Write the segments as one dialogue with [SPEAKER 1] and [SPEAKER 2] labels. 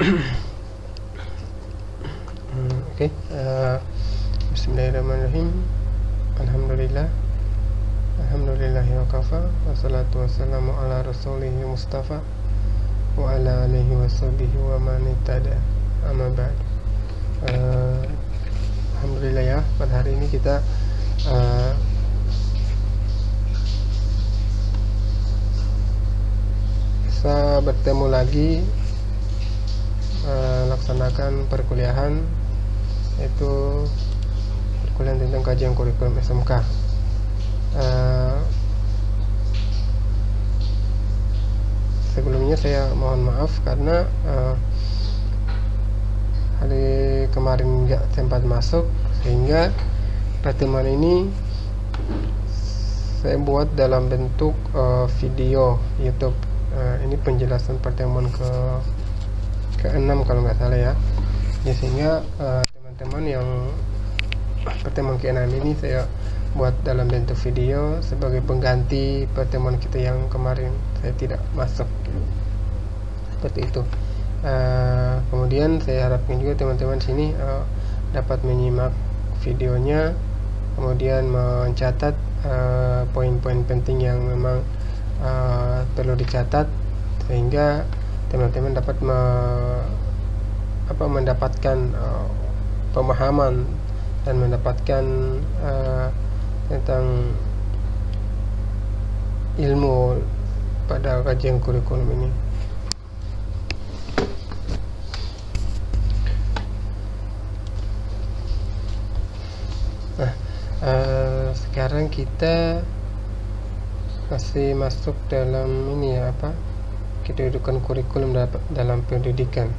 [SPEAKER 1] Oke, Bismillahirrahmanirrahim. Alhamdulillahi wa kafa, wassalatu wassalamu ala rasulihi mustafa wa ala alihi wa sahbihi wa man ittada, amma ba'd. Alhamdulillah ya, pada hari ini kita bisa bertemu lagi laksanakan perkuliahan, yaitu perkuliahan tentang kajian kurikulum SMK. Sebelumnya saya mohon maaf karena hari kemarin nggak sempat masuk, sehingga pertemuan ini saya buat dalam bentuk video YouTube. Ini penjelasan pertemuan ke-6 kalau nggak salah ya. Sehingga teman-teman yang pertemuan ke-6 ini saya buat dalam bentuk video sebagai pengganti pertemuan kita yang kemarin saya tidak masuk, seperti itu. Kemudian saya harapkan juga teman-teman sini dapat menyimak videonya, kemudian mencatat poin-poin penting yang memang perlu dicatat, sehingga teman-teman dapat mendapatkan pemahaman dan mendapatkan tentang ilmu pada kajian kurikulum ini. Nah, sekarang kita masih masuk dalam ini ya, kedudukan kurikulum dalam pendidikan.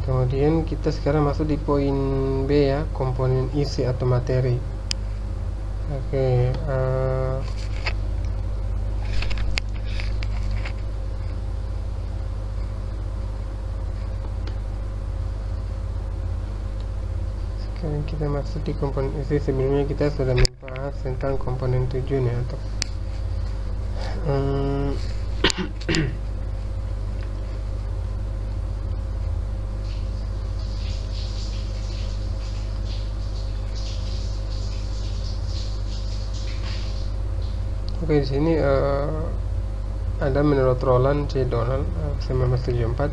[SPEAKER 1] Kemudian kita sekarang masuk di poin B ya, komponen isi atau materi. Oke, sekarang kita masuk di komponen isi. Sebelumnya kita sudah membahas tentang komponen tujuan ya, untuk Oke, di sini ada menurut Roland C. Donald 1974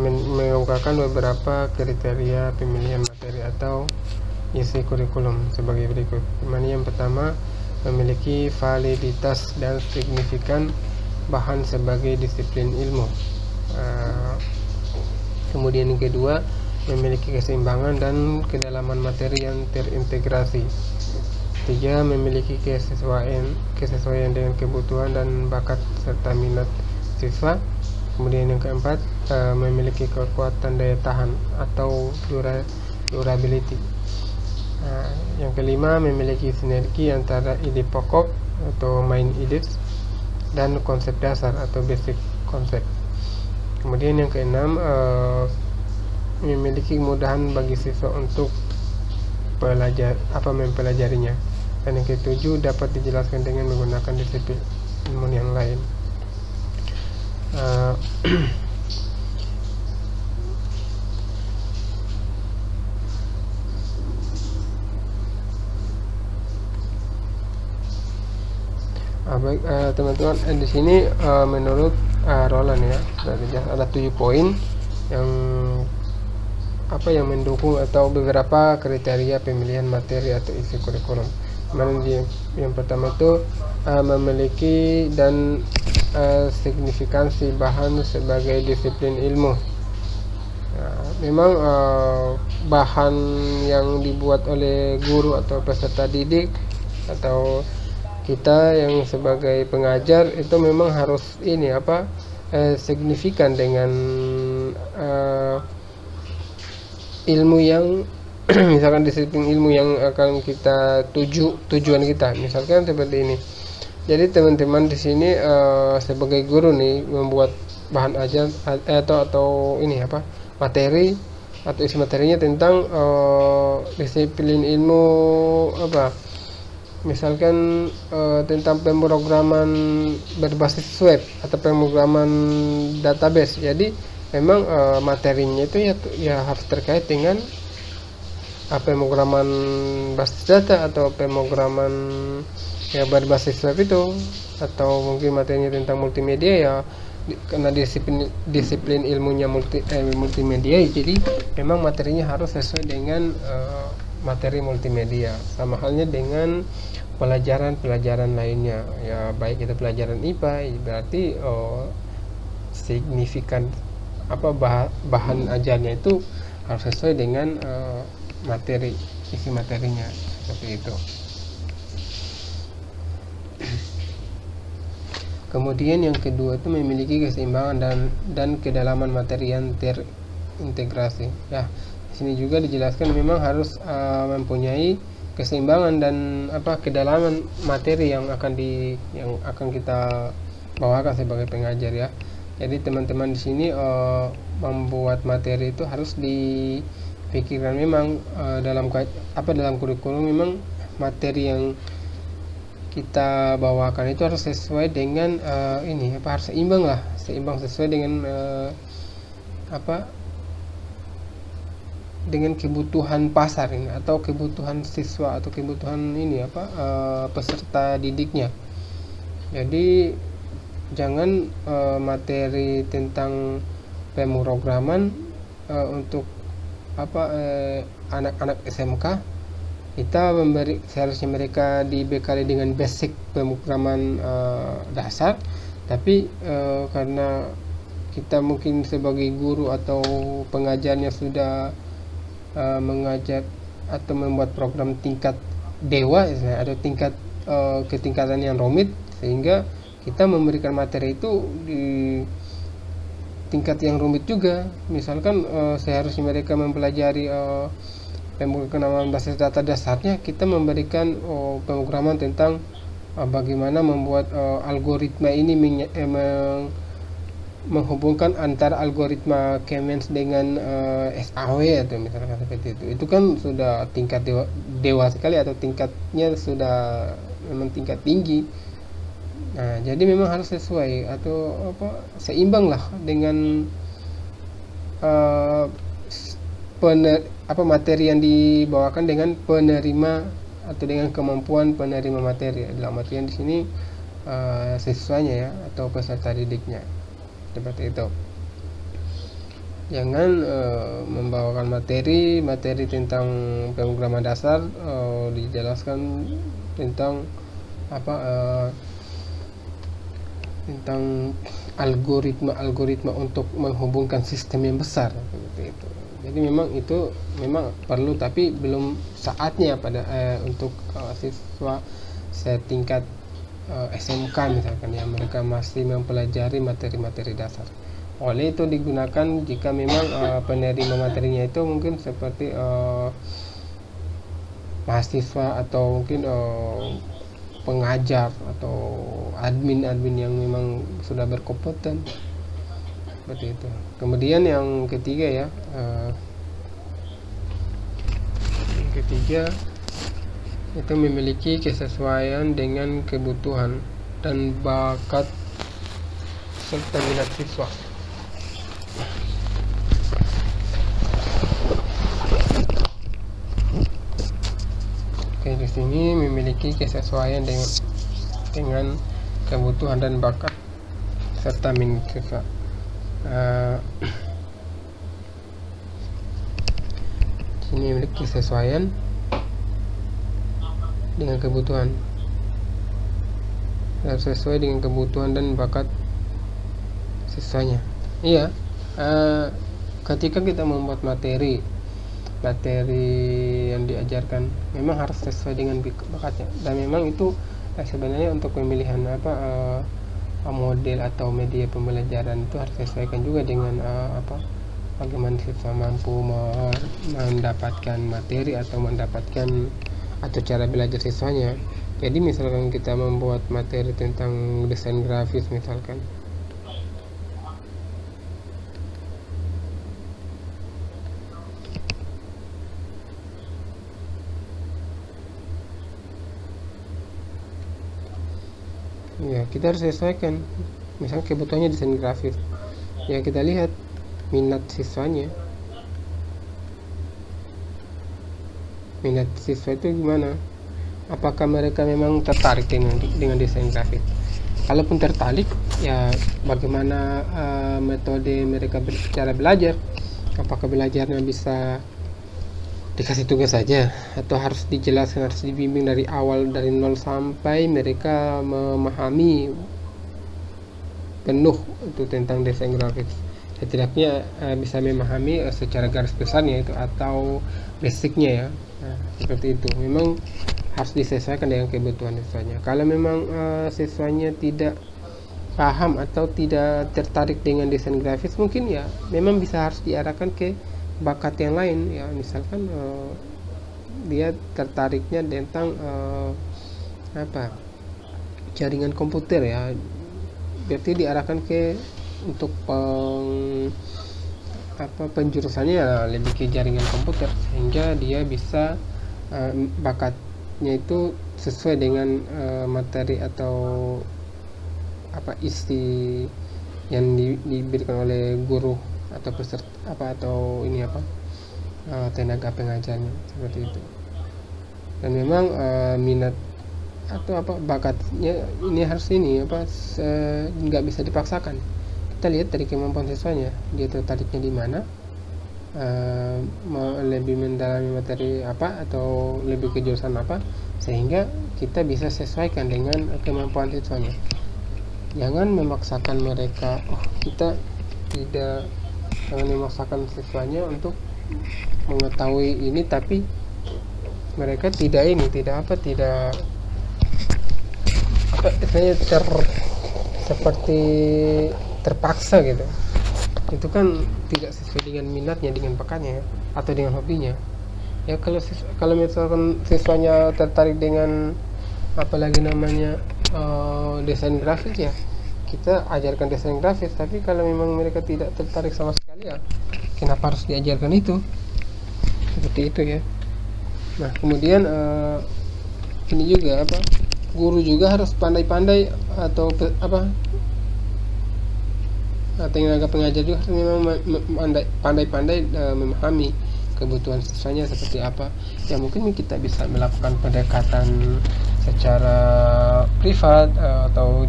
[SPEAKER 1] mengungkapkan beberapa kriteria pemilihan materi atau isi kurikulum sebagai berikut. Yang pertama, memiliki validitas dan signifikan bahan sebagai disiplin ilmu. Kemudian yang kedua, memiliki keseimbangan dan kedalaman materi yang terintegrasi. Tiga, memiliki kesesuaian dengan kebutuhan dan bakat serta minat siswa. Kemudian yang keempat, memiliki kekuatan daya tahan atau durability. Yang kelima, memiliki sinergi antara ide pokok atau main ideas dan konsep dasar atau basic konsep. Kemudian yang keenam, memiliki kemudahan bagi siswa untuk mempelajarinya. Dan yang ketujuh, dapat dijelaskan dengan menggunakan disiplin ilmu yang lain. Baik teman-teman, di sini menurut Roland ya, ada 7 poin yang mendukung atau beberapa kriteria pemilihan materi atau isi kurikulum. Yang pertama itu memiliki dan signifikansi bahan sebagai disiplin ilmu. Memang bahan yang dibuat oleh guru atau peserta didik atau kita yang sebagai pengajar itu memang harus signifikan dengan ilmu yang misalkan disiplin ilmu yang akan kita tujuan kita, misalkan seperti ini. Jadi teman-teman di sini sebagai guru nih membuat bahan ajar atau materi atau isi materinya tentang disiplin ilmu misalkan tentang pemrograman berbasis web atau pemrograman database. Jadi memang materinya itu ya harus terkait dengan pemrograman basis data atau pemrograman ya berbasis web itu, atau mungkin materinya tentang multimedia ya karena disiplin ilmunya multimedia, jadi memang materinya harus sesuai dengan materi multimedia. Sama halnya dengan pelajaran lainnya ya, baik itu pelajaran IPA berarti signifikan bahan ajarnya itu harus sesuai dengan materi, isi materinya, seperti itu. Kemudian yang kedua itu memiliki keseimbangan dan kedalaman materi yang terintegrasi. Ya, di sini juga dijelaskan memang harus mempunyai keseimbangan dan kedalaman materi yang akan kita bawakan sebagai pengajar ya. Jadi teman-teman di sini membuat materi itu harus dipikirkan memang dalam kurikulum memang materi yang kita bawakan itu harus sesuai dengan harus seimbang sesuai dengan dengan kebutuhan pasar ini, atau kebutuhan siswa, atau kebutuhan peserta didiknya. Jadi jangan materi tentang pemrograman untuk anak-anak SMK kita seharusnya mereka dibekali dengan basic pemrograman dasar, tapi karena kita mungkin sebagai guru atau pengajarnya sudah mengajar atau membuat program tingkat dewa atau tingkat ketingkatan yang rumit, sehingga kita memberikan materi itu di tingkat yang rumit juga. Misalkan seharusnya mereka mempelajari pemrograman basis data dasarnya, kita memberikan pemrograman tentang bagaimana membuat algoritma ini menghubungkan antara algoritma Siemens dengan SAW atau misalkan seperti itu. Itu kan sudah tingkat dewa sekali, atau tingkatnya sudah memang tingkat tinggi. Nah, jadi memang harus sesuai atau seimbang lah dengan materi yang dibawakan dengan penerima atau dengan kemampuan penerima materi. Dalam artian di sini siswanya ya, atau peserta didiknya, seperti itu. Jangan membawakan materi tentang pemrograman dasar, dijelaskan tentang tentang algoritma untuk menghubungkan sistem yang besar, seperti itu. Jadi memang itu perlu, tapi belum saatnya untuk siswa setingkat SMK misalkan ya, mereka masih mempelajari materi-materi dasar. Oleh itu digunakan jika memang penerima materinya itu mungkin seperti mahasiswa atau mungkin pengajar atau admin yang memang sudah berkompeten, seperti itu. Kemudian yang ketiga ya, itu memiliki kesesuaian dengan kebutuhan dan bakat serta minat siswa. Oke, di sini memiliki kesesuaian dengan kebutuhan dan bakat serta minat siswa. Sini memiliki kesesuaian dengan kebutuhan, harus sesuai dengan kebutuhan dan bakat siswanya. Iya, ketika kita membuat materi yang diajarkan memang harus sesuai dengan bakatnya, dan memang itu sebenarnya untuk pemilihan model atau media pembelajaran itu harus disesuaikan juga dengan bagaimana siswa mampu mendapatkan materi atau cara belajar siswanya. Jadi misalkan kita membuat materi tentang desain grafis misalkan, Ya kita harus sesuaikan. Misalnya kebutuhannya desain grafis, ya kita lihat minat siswanya. Minat siswa itu gimana? Apakah mereka memang tertarik dengan desain grafis? Kalaupun tertarik, ya bagaimana metode mereka cara belajar? Apakah belajarnya bisa dikasih tugas saja, atau harus dijelaskan, harus dibimbing dari awal, dari nol sampai mereka memahami penuh itu tentang desain grafis? Setidaknya bisa memahami secara garis besarnya itu, atau basicnya ya. Nah, seperti itu. Memang harus disesuaikan dengan kebutuhan siswanya. Kalau memang siswanya tidak paham atau tidak tertarik dengan desain grafis, mungkin ya memang bisa harus diarahkan ke bakat yang lain ya. Misalkan dia tertariknya tentang jaringan komputer ya, berarti diarahkan ke untuk penjurusannya ya lebih ke jaringan komputer, sehingga dia bisa bakatnya itu sesuai dengan materi atau isi yang diberikan oleh guru atau peserta atau tenaga pengajarnya, seperti itu. Dan memang minat atau bakatnya ini harus nggak bisa dipaksakan. Kita lihat dari kemampuan siswanya, dia tertariknya di mana, lebih mendalami materi atau lebih ke jurusan apa, sehingga kita bisa sesuaikan dengan kemampuan siswanya. Jangan memaksakan mereka. Kita tidak jangan memaksakan siswanya untuk mengetahui ini, tapi mereka tidak seperti terpaksa gitu. Itu kan tidak sesuai dengan minatnya, dengan bakatnya atau dengan hobinya ya. Kalau misalkan siswanya tertarik dengan desain grafis, ya kita ajarkan desain grafis. Tapi kalau memang mereka tidak tertarik sama sekali, ya kenapa harus diajarkan itu? Seperti itu ya. Nah, kemudian ini juga guru juga harus pandai-pandai, atau tenaga pengajar juga harus memang pandai-pandai memahami kebutuhan siswanya seperti apa. Ya mungkin kita bisa melakukan pendekatan secara privat, atau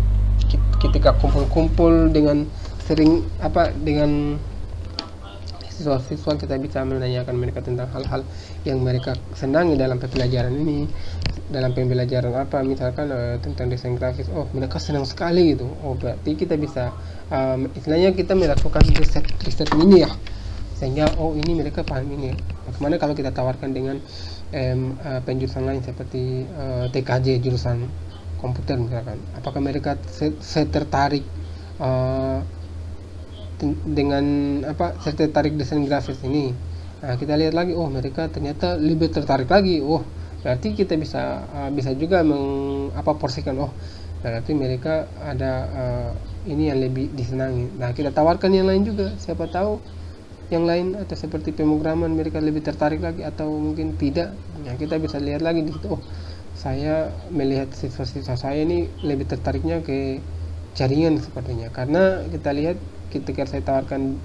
[SPEAKER 1] ketika kumpul-kumpul dengan dengan siswa-siswa, kita bisa menanyakan mereka tentang hal-hal yang mereka senangi dalam pembelajaran ini. Dalam pembelajaran misalkan tentang desain grafis, mereka senang sekali gitu. Berarti kita bisa istilahnya kita melakukan riset ini ya, sehingga ini mereka paham ini. Bagaimana kalau kita tawarkan dengan penjurusan lain seperti TKJ, jurusan komputer misalkan, apakah mereka tertarik dengan tertarik desain grafis ini? Nah, kita lihat lagi, mereka ternyata lebih tertarik lagi. Berarti kita bisa juga porsikan. Berarti mereka ada ini yang lebih disenangi. Nah, kita tawarkan yang lain juga, siapa tahu yang lain atau seperti pemrograman mereka lebih tertarik lagi, atau mungkin tidak. Nah, kita bisa lihat lagi di situ, saya melihat siswa-siswa saya ini lebih tertariknya ke jaringan sepertinya, karena kita lihat ketika saya tawarkan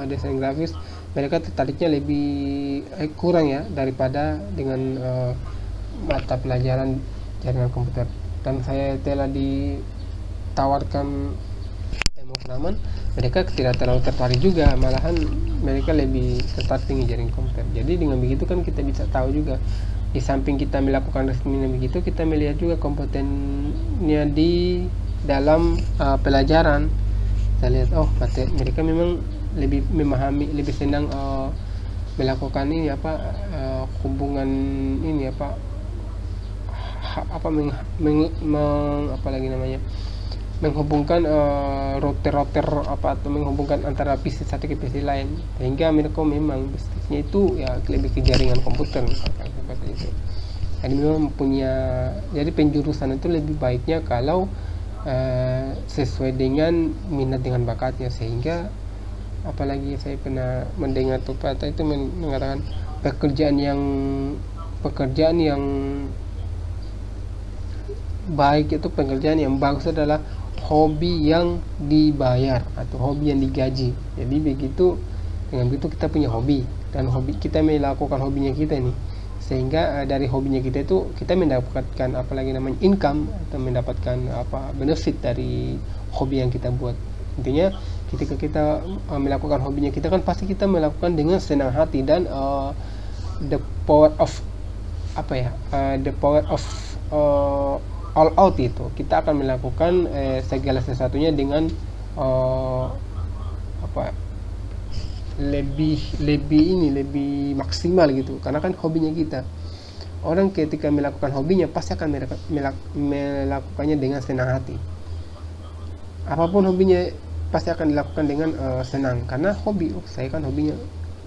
[SPEAKER 1] desain grafis, mereka tertariknya lebih kurang ya daripada dengan mata pelajaran jaringan komputer. Dan saya telah ditawarkan pemrograman, mereka tidak terlalu tertarik juga, malahan mereka lebih tertarik dengan jaringan komputer. Jadi dengan begitu kan kita bisa tahu juga, di samping kita melakukan resminya begitu, kita melihat juga kompetennya di dalam pelajaran. Kita lihat mereka memang lebih memahami, lebih senang melakukan ini hubungan ini menghubungkan router atau menghubungkan antara PC satu ke PC lain, sehingga mereka memang bisnisnya itu ya lebih ke jaringan komputer misalkan, seperti itu. Jadi memang jadi penjurusan itu lebih baiknya kalau sesuai dengan minat dengan bakatnya, sehingga apalagi saya pernah mendengar pepatah itu mengatakan pekerjaan yang baik itu pekerjaan yang bagus adalah hobi yang dibayar atau hobi yang digaji. Jadi begitu, dengan begitu kita punya hobi, dan hobi kita melakukan hobinya kita nih, sehingga dari hobinya kita itu kita mendapatkan apalagi namanya income atau mendapatkan benefit dari hobi yang kita buat. Intinya ketika kita melakukan hobinya kita kan pasti kita melakukan dengan senang hati, dan the power of all out itu kita akan melakukan segala sesuatunya dengan lebih maksimal gitu, karena kan hobinya kita. Orang ketika melakukan hobinya pasti akan melakukannya dengan senang hati. Apapun hobinya pasti akan dilakukan dengan senang, karena hobi. Saya kan hobinya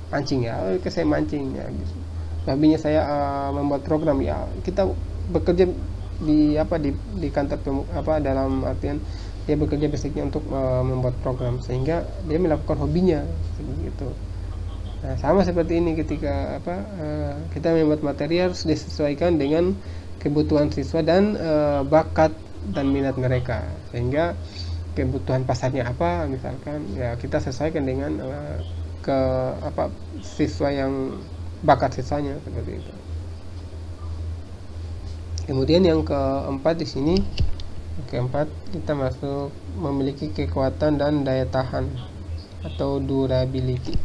[SPEAKER 1] mancing ya, saya mancing ya gitu. Hobinya saya membuat program ya, kita bekerja di kantor dalam artian dia bekerja basicnya untuk membuat program, sehingga dia melakukan hobinya gitu. Nah, sama seperti ini ketika kita membuat materi harus disesuaikan dengan kebutuhan siswa dan bakat dan minat mereka, sehingga kebutuhan pasarnya apa misalkan ya kita sesuaikan dengan siswa yang bakat siswanya seperti itu. Kemudian yang keempat di sini, kita masuk memiliki kekuatan dan daya tahan atau durability.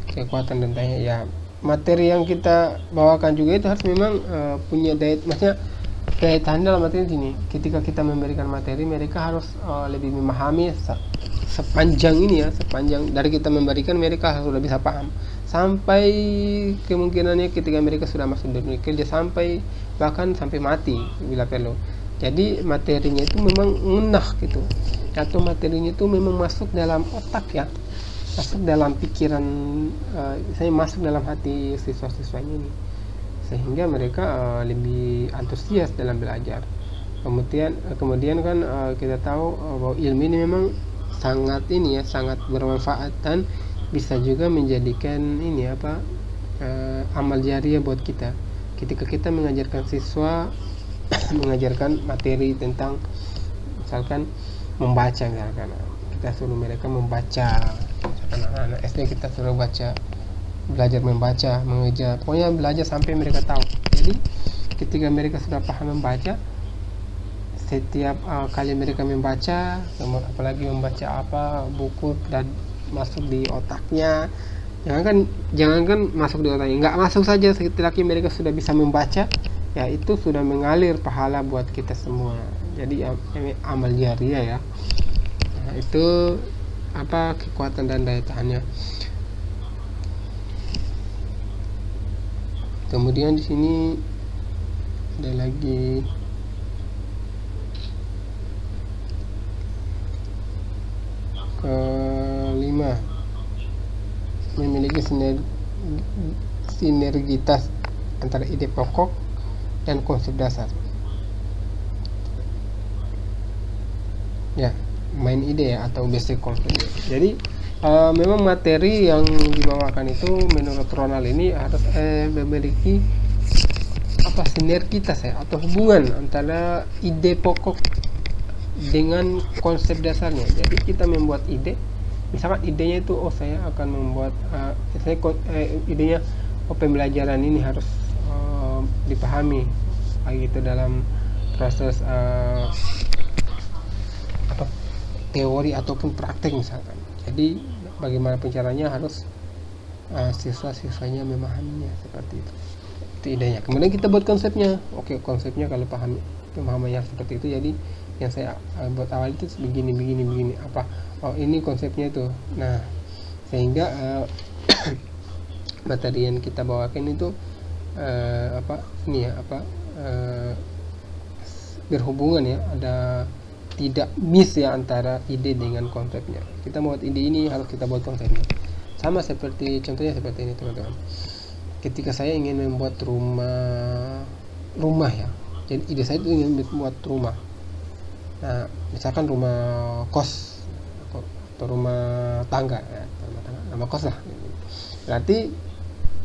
[SPEAKER 1] Kekuatan dan daya, ya materi yang kita bawakan juga itu harus memang punya daya tahan dalam materi sini. Ketika kita memberikan materi, mereka harus lebih memahami sepanjang dari kita memberikan, mereka harus sudah bisa paham sampai kemungkinannya ketika mereka sudah masuk dunia kerja, bahkan sampai mati bila perlu. Jadi materinya itu memang ngenah gitu, atau materinya itu memang masuk dalam otak ya, masuk dalam pikiran, saya masuk dalam hati siswa-siswanya ini, sehingga mereka lebih antusias dalam belajar. Kemudian kan kita tahu bahwa ilmu ini memang sangat bermanfaat dan bisa juga menjadikan amal jariah buat kita. Ketika kita mengajarkan siswa mengajarkan materi tentang misalkan membaca, kita suruh mereka membaca, misalkan anak-anak SD kita suruh belajar membaca, mengejar, pokoknya belajar sampai mereka tahu. Jadi ketika mereka sudah paham membaca, setiap kali mereka membaca, apalagi membaca buku dan masuk di otaknya, jangankan masuk di otaknya, nggak masuk saja, setelah mereka sudah bisa membaca, ya itu sudah mengalir pahala buat kita semua. Jadi amal jariah ya. Nah, itu kekuatan dan daya tahannya. Kemudian di sini ada lagi kelima, memiliki sinergitas antara ide pokok dan konsep dasar. Ya, main ide ya, atau basic concept. Jadi memang materi yang dibawakan itu menurut Ronald ini harus memiliki sinergitas ya, atau hubungan antara ide pokok dengan konsep dasarnya. Jadi kita membuat ide, misalkan idenya itu saya akan membuat idenya pembelajaran ini harus dipahami gitu dalam proses teori ataupun praktek misalkan. Jadi bagaimanapun caranya harus siswa-siswanya memahaminya seperti itu. Itu idenya. Kemudian kita buat konsepnya. Oke, konsepnya kalau pemahamannya seperti itu, jadi yang saya buat awal itu begini. Ini konsepnya itu. Nah, sehingga materi yang kita bawakan itu berhubungan ya, ada tidak miss ya antara ide dengan konsepnya. Kita buat ide ini harus kita buat konsepnya. Sama seperti contohnya seperti ini teman-teman. Ketika saya ingin membuat rumah ya, jadi ide saya itu ingin membuat rumah. Nah, misalkan rumah kos atau rumah tangga ya, rumah kos lah. Berarti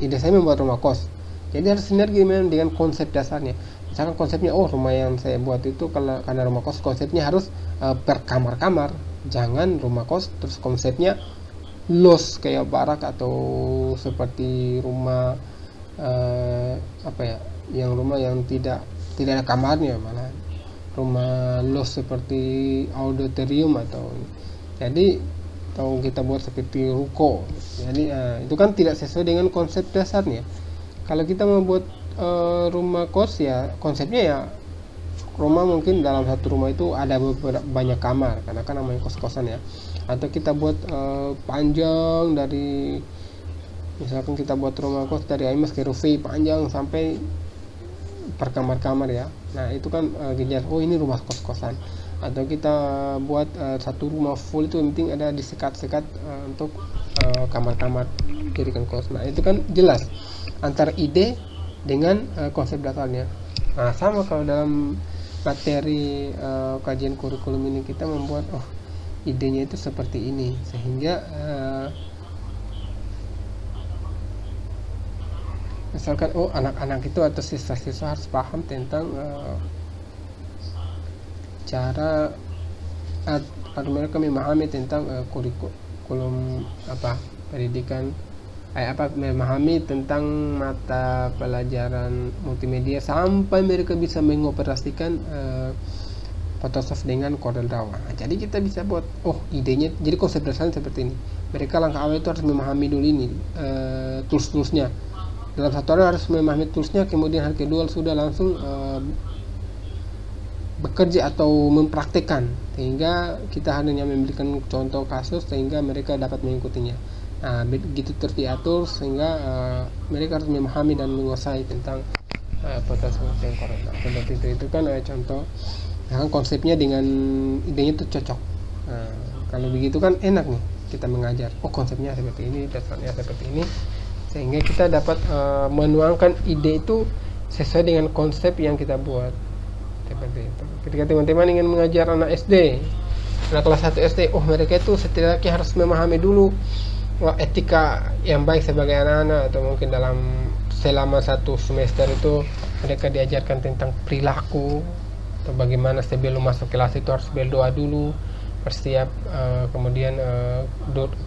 [SPEAKER 1] ide saya membuat rumah kos. Jadi harus sinergi memang dengan konsep dasarnya. Misalkan konsepnya, oh rumah yang saya buat itu kalau karena rumah kos, konsepnya harus per kamar-kamar, jangan rumah kos terus konsepnya los kayak barak atau seperti rumah apa ya, yang rumah yang tidak ada kamarnya, malah rumah los seperti auditorium atau jadi atau kita buat seperti ruko. Jadi itu kan tidak sesuai dengan konsep dasarnya. Kalau kita membuat rumah kos ya konsepnya ya rumah mungkin dalam satu rumah itu ada banyak kamar karena kan namanya kos-kosan ya. Atau kita buat panjang dari, misalkan kita buat rumah kos dari Aimas ke Rufi panjang sampai per kamar-kamar ya. Nah itu kan gejala oh ini rumah kos-kosan. Atau kita buat satu rumah full itu penting ada disekat-sekat untuk kamar-kamar jadikan kos. Nah itu kan jelas antara ide dengan konsep dasarnya. Nah sama kalau dalam materi kajian kurikulum ini kita membuat oh idenya itu seperti ini sehingga misalkan oh anak-anak itu atau siswa-siswa harus paham tentang cara agar mereka memahami tentang kurikulum pendidikan memahami tentang mata pelajaran multimedia sampai mereka bisa mengoperasikan Photoshop dengan Corel Draw. Nah, jadi kita bisa buat oh idenya, jadi konsep dasarnya seperti ini. Mereka langkah awal itu harus memahami dulu ini tools-toolsnya. Dalam satu hari harus memahami toolsnya, kemudian hari kedua sudah langsung bekerja atau mempraktekkan, sehingga kita hanya memberikan contoh kasus sehingga mereka dapat mengikutinya. Nah begitu terus diatur sehingga mereka harus memahami dan menguasai tentang Photoshop dan Corel. Nah, seperti itu kan contoh. Nah, konsepnya dengan idenya itu cocok. Nah, kalau begitu kan enak nih kita mengajar. Oh konsepnya seperti ini, dasarnya seperti ini, sehingga kita dapat menuangkan ide itu sesuai dengan konsep yang kita buat. Seperti itu. Ketika teman-teman ingin mengajar anak SD, anak kelas 1 SD, oh mereka itu setidaknya harus memahami dulu etika yang baik sebagai anak-anak, atau mungkin dalam selama satu semester itu mereka diajarkan tentang perilaku, atau bagaimana sebelum masuk kelas itu harus berdoa dulu, bersiap, kemudian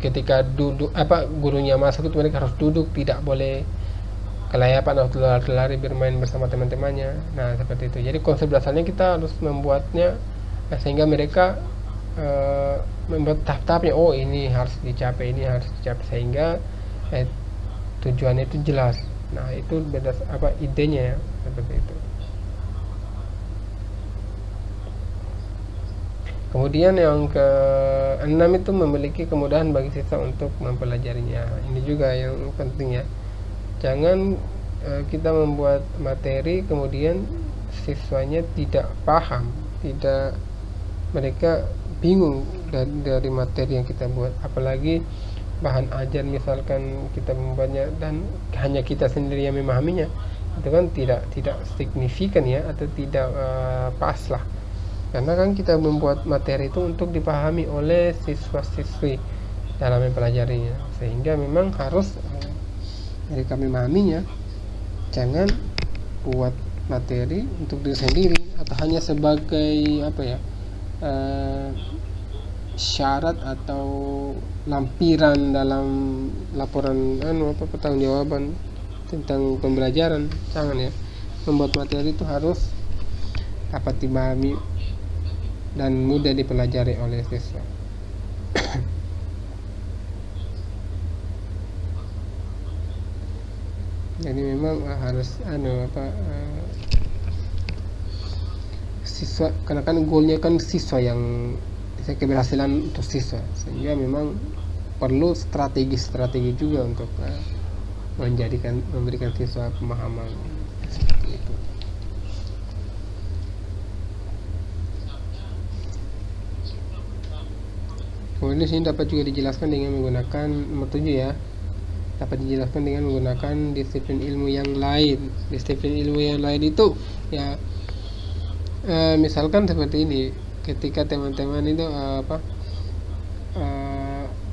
[SPEAKER 1] ketika duduk gurunya masuk itu mereka harus duduk, tidak boleh kelayapan atau lari-lari bermain bersama teman-temannya. Nah seperti itu. Jadi konsep dasarnya kita harus membuatnya sehingga mereka membuat tahap-tahapnya. Oh ini harus dicapai, ini harus dicapai, sehingga tujuannya itu jelas. Nah itu beda idenya ya, seperti itu. Kemudian yang ke-6 itu memiliki kemudahan bagi siswa untuk mempelajarinya. Ini juga yang penting ya. Jangan kita membuat materi kemudian siswanya tidak paham, mereka bingung dari materi yang kita buat. Apalagi bahan ajar misalkan kita membuatnya dan hanya kita sendiri yang memahaminya, itu kan tidak signifikan ya, atau tidak pas lah. Karena kan kita membuat materi itu untuk dipahami oleh siswa-siswi dalam mempelajarinya, sehingga memang harus mereka memahaminya. Jangan buat materi untuk diri sendiri atau hanya sebagai syarat atau lampiran dalam laporan pertanggungjawaban tentang pembelajaran. Jangan ya, membuat materi itu harus dapat dipahami dan mudah dipelajari oleh siswa. Jadi memang harus siswa, karena kan goalnya kan siswa yang keberhasilan untuk siswa, sehingga memang perlu strategi juga untuk memberikan siswa pemahaman seperti itu. Kemudian sini dapat juga dijelaskan dengan menggunakan nomor 7 ya. Dapat dijelaskan dengan menggunakan disiplin ilmu yang lain. Disiplin ilmu yang lain itu ya misalkan seperti ini, ketika teman-teman itu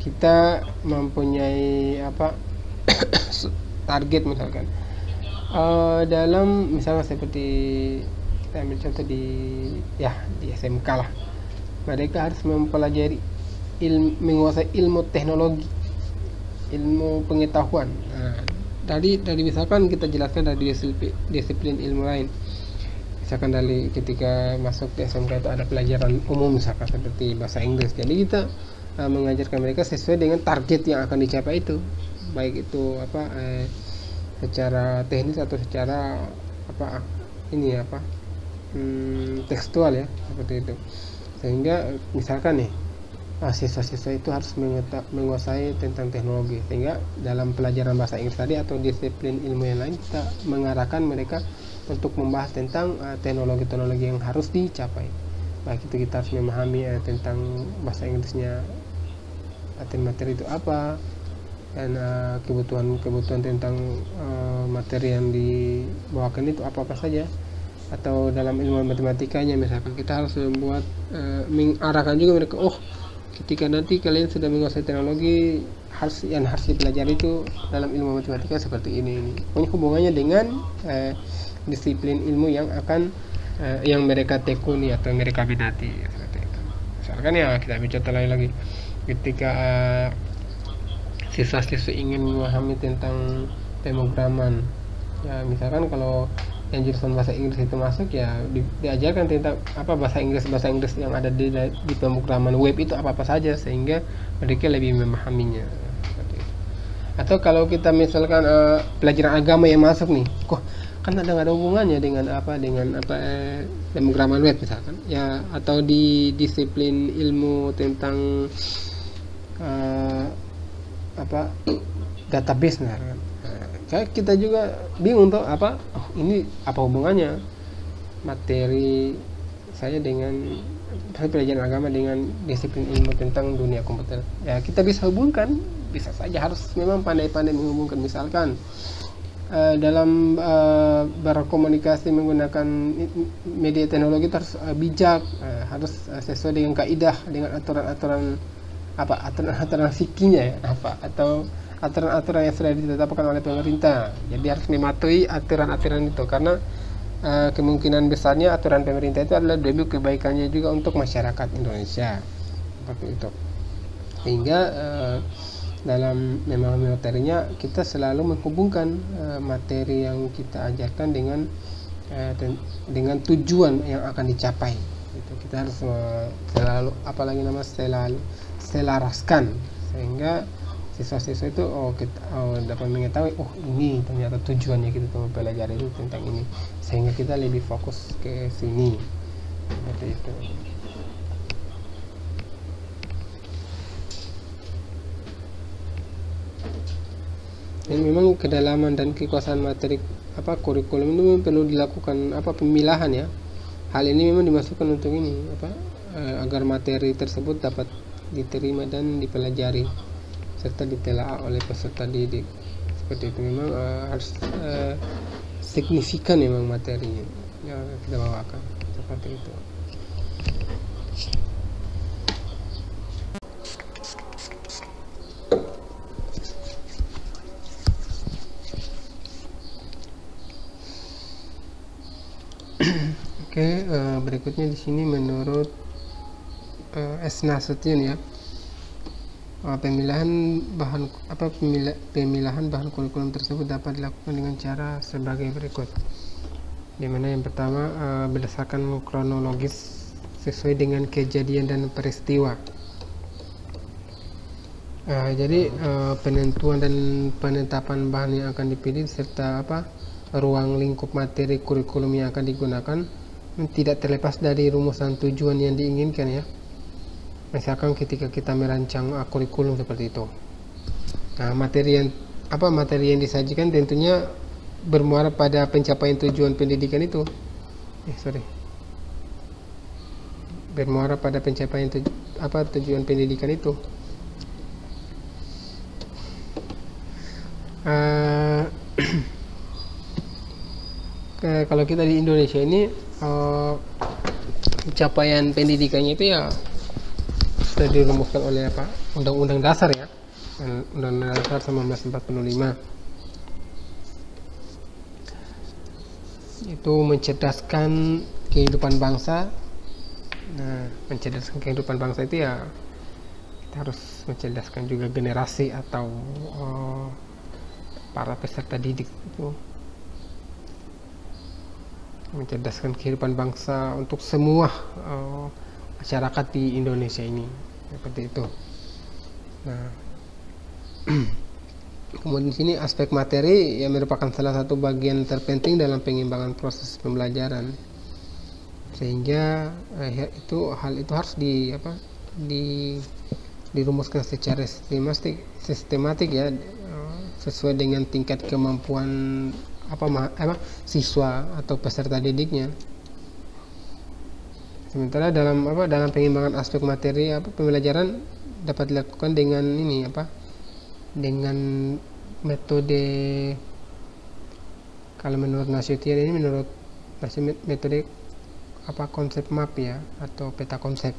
[SPEAKER 1] kita mempunyai target, misalkan dalam misalnya seperti kita ambil contoh di SMK lah, mereka harus mempelajari menguasai ilmu teknologi, ilmu pengetahuan. Dari misalkan kita jelaskan dari disiplin ilmu lain, misalkan dari ketika masuk ke SMK itu ada pelajaran umum misalkan seperti bahasa Inggris, jadi kita mengajarkan mereka sesuai dengan target yang akan dicapai itu, baik itu secara teknis atau secara tekstual ya, seperti itu. Sehingga misalkan nih siswa-siswa itu harus menguasai tentang teknologi, sehingga dalam pelajaran bahasa Inggris tadi atau disiplin ilmu yang lain kita mengarahkan mereka untuk membahas tentang teknologi-teknologi yang harus dicapai. Baik itu kita harus memahami tentang bahasa Inggrisnya, materi itu apa, dan kebutuhan tentang materi yang dibawakan itu apa saja. Atau dalam ilmu matematikanya misalkan kita harus membuat mengarahkan juga mereka, ketika nanti kalian sudah menguasai teknologi, yang harus dipelajari itu dalam ilmu matematika seperti ini. Pokoknya hubungannya dengan disiplin ilmu yang akan yang mereka tekuni atau mereka minati, seperti itu. Misalkan ya kita ambil contoh lain lagi, ketika siswa-siswa ingin memahami tentang pemrograman, ya misalkan kalau yang jurusan bahasa Inggris itu masuk, ya diajarkan tentang bahasa Inggris yang ada di pemrograman web itu apa saja, sehingga mereka lebih memahaminya, seperti itu. Atau kalau kita misalkan pelajaran agama yang masuk nih, kan nggak ada hubungannya dengan pemrograman web misalkan ya, atau di disiplin ilmu tentang database misalkan. Kita juga bingung tuh ini apa hubungannya materi saya dengan pelajaran agama dengan disiplin ilmu tentang dunia komputer. Ya kita bisa hubungkan, bisa saja, harus memang pandai-pandai menghubungkan. Misalkan dalam berkomunikasi menggunakan media teknologi harus bijak, harus sesuai dengan kaidah, dengan aturan-aturan fikihnya ya, atau aturan-aturan yang sudah ditetapkan oleh pemerintah. Jadi harus mematuhi aturan-aturan itu, karena kemungkinan besarnya aturan pemerintah itu adalah demi kebaikannya juga untuk masyarakat Indonesia, seperti itu. Sehingga dalam memahami materinya kita selalu menghubungkan materi yang kita ajarkan dengan tujuan yang akan dicapai. Kita harus selalu selaraskan, sehingga siswa-siswa itu dapat mengetahui ini ternyata tujuannya kita mempelajari itu tentang ini, sehingga kita lebih fokus ke sini, seperti itu. Dan memang kedalaman dan kekuasaan materi kurikulum itu memang perlu dilakukan pemilahan ya. Hal ini memang dimasukkan untuk ini agar materi tersebut dapat diterima dan dipelajari serta ditelaah oleh peserta didik. Seperti itu, memang harus signifikan memang materinya yang kita bawakan, seperti itu. Oke, berikutnya di sini menurut S. Nasution ya, pemilahan bahan kurikulum tersebut dapat dilakukan dengan cara sebagai berikut. Dimana yang pertama berdasarkan kronologis sesuai dengan kejadian dan peristiwa. Jadi penentuan dan penetapan bahan yang akan dipilih serta ruang lingkup materi kurikulum yang akan digunakan tidak terlepas dari rumusan tujuan yang diinginkan ya. Misalkan ketika kita merancang kurikulum seperti itu, materi yang disajikan tentunya bermuara pada pencapaian tujuan pendidikan itu. Bermuara pada pencapaian tujuan pendidikan itu. Kalau kita di Indonesia ini pencapaian pendidikannya itu ya sudah dirumuskan oleh Undang-Undang Dasar ya, Undang-Undang Dasar 1945. itu mencerdaskan kehidupan bangsa. Nah, mencerdaskan kehidupan bangsa itu ya kita harus mencerdaskan juga generasi atau para peserta didik itu, mencerdaskan kehidupan bangsa untuk semua masyarakat di Indonesia ini, seperti itu. Nah, kemudian di sini aspek materi yang merupakan salah satu bagian terpenting dalam pengimbangan proses pembelajaran, sehingga hal itu harus dirumuskan secara sistematik ya, sesuai dengan tingkat kemampuan siswa atau peserta didiknya. Sementara dalam pengimbangan aspek materi pembelajaran dapat dilakukan dengan dengan metode, kalau menurut Nasution ini, metode konsep map ya, atau peta konsep.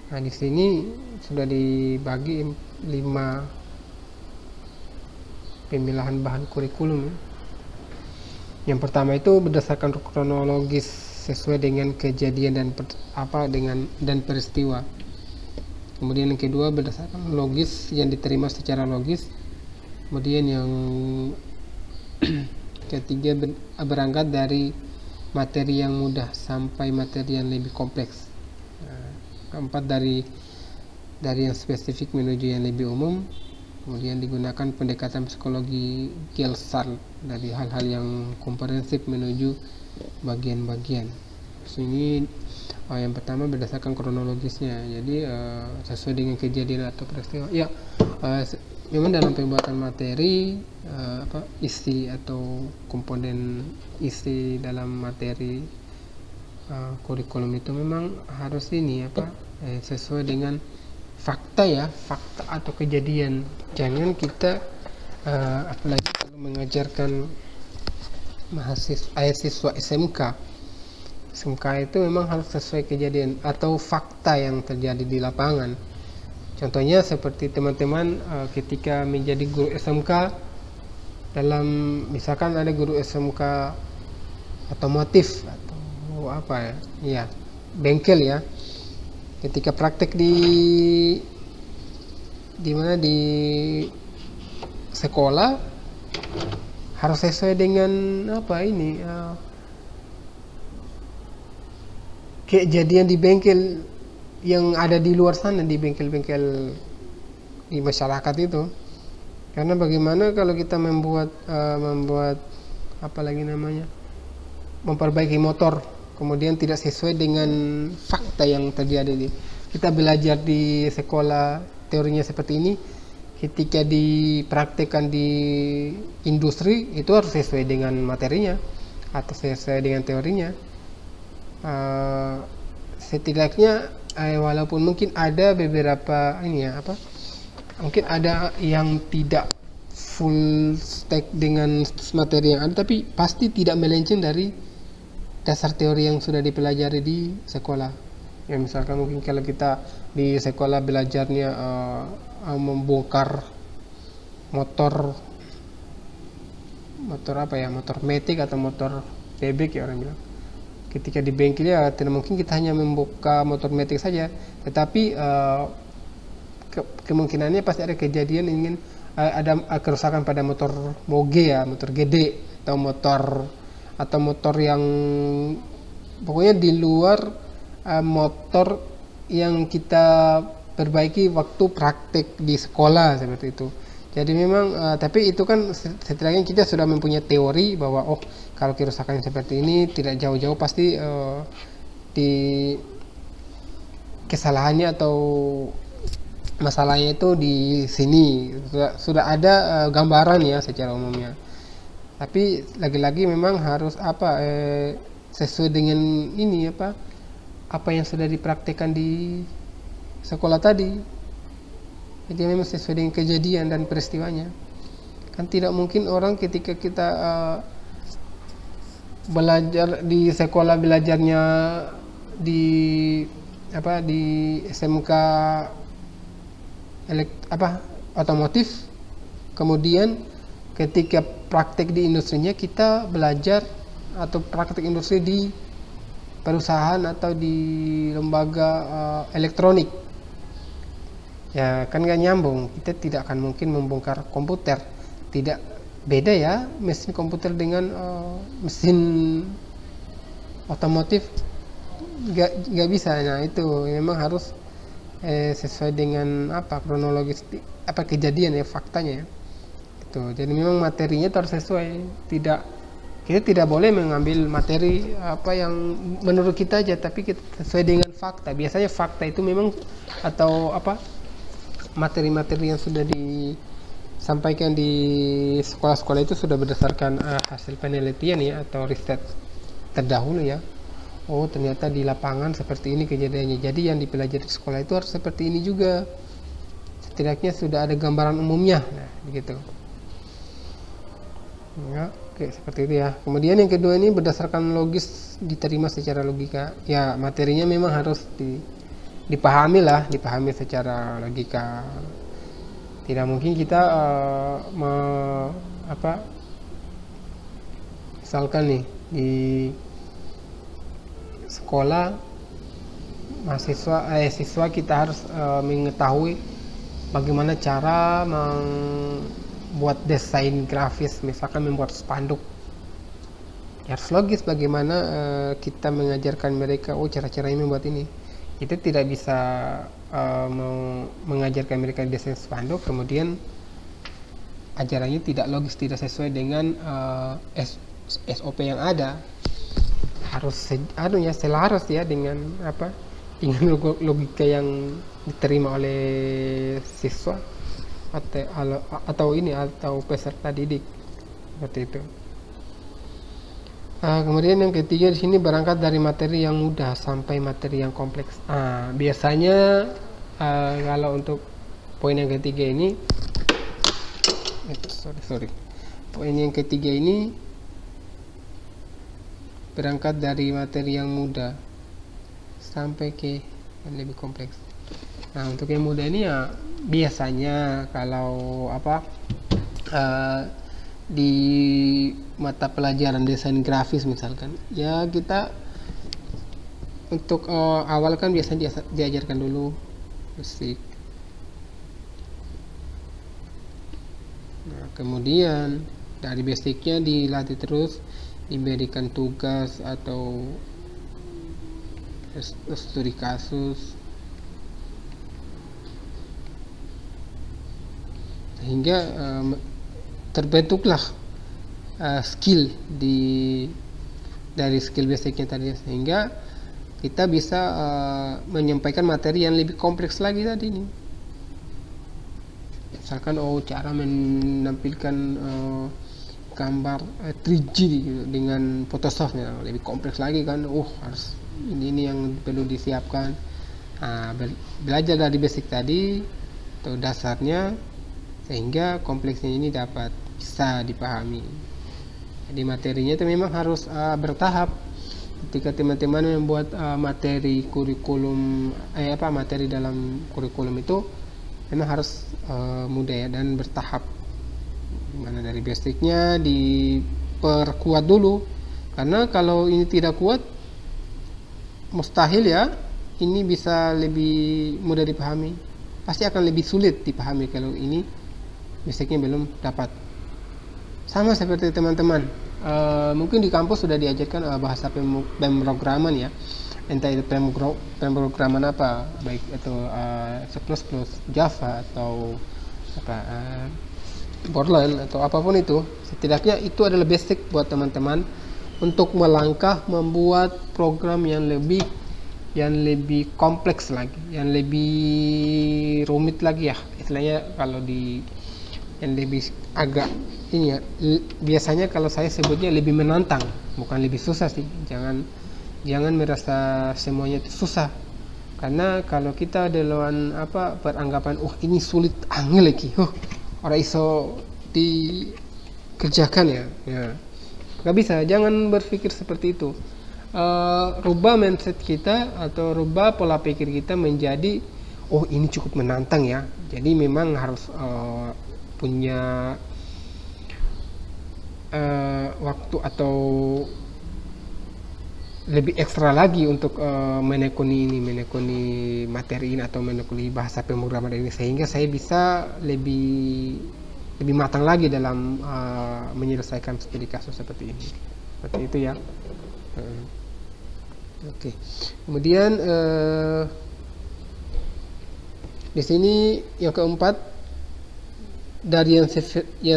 [SPEAKER 1] Nah, di sini sudah dibagi 5 pemilahan bahan kurikulum. Yang pertama itu berdasarkan kronologis sesuai dengan kejadian dan peristiwa. Kemudian yang kedua berdasarkan logis yang diterima secara logis. Kemudian yang ketiga berangkat dari materi yang mudah sampai materi yang lebih kompleks. Keempat dari yang spesifik menuju yang lebih umum. Kemudian digunakan pendekatan psikologi Gestalt dari hal-hal yang komprehensif menuju bagian-bagian. Sini yang pertama berdasarkan kronologisnya, jadi sesuai dengan kejadian atau peristiwa. Ya, memang dalam pembuatan materi isi atau komponen isi dalam materi kurikulum itu memang harus sesuai dengan fakta atau kejadian. Jangan kita apalagi kalau mengajarkan siswa SMK itu memang harus sesuai kejadian atau fakta yang terjadi di lapangan. Contohnya seperti teman-teman ketika menjadi guru SMK, misalkan ada guru SMK otomotif atau bengkel ya, ketika praktek di sekolah harus sesuai dengan kejadian di bengkel yang ada di luar sana, di bengkel-bengkel di masyarakat itu. Karena bagaimana kalau kita membuat memperbaiki motor, kemudian tidak sesuai dengan fakta yang terjadi. Kita belajar di sekolah teorinya seperti ini, ketika dipraktekkan di industri itu harus sesuai dengan materinya atau sesuai dengan teorinya. Setidaknya walaupun mungkin ada beberapa mungkin ada yang tidak full stack dengan materi yang ada, tapi pasti tidak melenceng dari dasar teori yang sudah dipelajari di sekolah. Ya, misalkan mungkin kalau kita di sekolah belajarnya membongkar motor matic atau motor bebek ya orang bilang. Ketika di bengkel ya tidak mungkin kita hanya membuka motor matic saja, tetapi kemungkinannya pasti ada kejadian ingin ada kerusakan pada motor moge ya, motor gede atau motor yang pokoknya di luar motor yang kita perbaiki waktu praktek di sekolah seperti itu. Jadi memang tapi itu kan setidaknya kita sudah mempunyai teori bahwa kalau kerusakan seperti ini tidak jauh-jauh pasti di kesalahannya atau masalahnya itu di sini sudah ada gambaran ya secara umumnya. Tapi lagi-lagi memang harus sesuai dengan ini apa yang sudah dipraktekkan di sekolah tadi. Jadi memang sesuai dengan kejadian dan peristiwanya. Kan tidak mungkin orang ketika kita belajar di sekolah, belajarnya di SMK otomotif, kemudian ketika praktek di industrinya kita belajar atau praktek industri di perusahaan atau di lembaga elektronik. Ya kan nggak nyambung, kita tidak akan mungkin membongkar komputer. Tidak, beda ya mesin komputer dengan mesin otomotif, nggak bisa. Nah itu memang harus sesuai dengan kronologis kejadian ya, faktanya ya. Itu jadi memang materinya harus sesuai. Kita tidak boleh mengambil materi yang menurut kita aja, tapi kita sesuai dengan fakta. Biasanya fakta itu memang atau materi-materi yang sudah disampaikan di sekolah-sekolah itu sudah berdasarkan hasil penelitian ya, atau riset terdahulu ya. Oh ternyata di lapangan seperti ini kejadiannya, jadi yang dipelajari di sekolah itu harus seperti ini juga, setidaknya sudah ada gambaran umumnya. Nah begitu ya, oke, seperti itu ya. Kemudian yang kedua ini berdasarkan logis, diterima secara logika ya. Materinya memang harus dipahami secara logika. Tidak mungkin kita misalkan nih di sekolah siswa kita harus mengetahui bagaimana cara membuat desain grafis, misalkan membuat spanduk. Ya, harus logis bagaimana kita mengajarkan mereka cara-caranya membuat ini. Kita tidak bisa mengajarkan mereka desain spanduk kemudian ajarannya tidak logis, tidak sesuai dengan SOP yang ada. Harus selaras ya dengan dengan logika yang diterima oleh siswa atau peserta didik, seperti itu. Kemudian yang ketiga di sini berangkat dari materi yang mudah sampai materi yang kompleks. Biasanya kalau untuk poin yang ketiga ini, poin yang ketiga ini berangkat dari materi yang mudah sampai ke yang lebih kompleks. Nah untuk yang mudah ini ya biasanya kalau di mata pelajaran desain grafis misalkan ya, kita untuk awal kan biasanya diajarkan dulu basic. Nah kemudian dari basicnya dilatih terus, diberikan tugas atau studi kasus sehingga terbentuklah skill dari skill basicnya tadi, sehingga kita bisa menyampaikan materi yang lebih kompleks lagi tadi ini. Misalkan cara menampilkan gambar 3D gitu, dengan Photoshop ya, lebih kompleks lagi kan. Harus ini yang perlu disiapkan. Belajar dari basic tadi atau dasarnya sehingga kompleksnya ini dapat bisa dipahami. Jadi materinya itu memang harus bertahap. Ketika teman-teman membuat materi kurikulum materi dalam kurikulum itu memang harus mudah ya, dan bertahap. Dimana dari basicnya diperkuat dulu, karena kalau ini tidak kuat mustahil ya ini bisa lebih mudah dipahami, pasti akan lebih sulit dipahami kalau ini basicnya belum dapat. Sama seperti teman-teman mungkin di kampus sudah diajarkan bahasa pemrograman ya, entah itu pemrograman apa, baik itu C++, Java atau Borland atau apapun itu. Setidaknya itu adalah basic buat teman-teman untuk melangkah membuat program yang lebih kompleks lagi, yang lebih rumit lagi ya istilahnya. Kalau yang lebih agak ini ya, biasanya kalau saya sebutnya lebih menantang, bukan lebih susah sih. Jangan merasa semuanya itu susah, karena kalau kita dalam beranggapan ini sulit angel lagi, orang iso dikerjakan ya nggak bisa. Jangan berpikir seperti itu. Rubah mindset kita atau rubah pola pikir kita menjadi ini cukup menantang ya, jadi memang harus punya waktu atau lebih ekstra lagi untuk menekuni materi ini atau menekuni bahasa pemrograman ini, sehingga saya bisa lebih matang lagi dalam menyelesaikan studi kasus seperti ini. Seperti itu ya. Oke. Kemudian di sini yang keempat, dari yang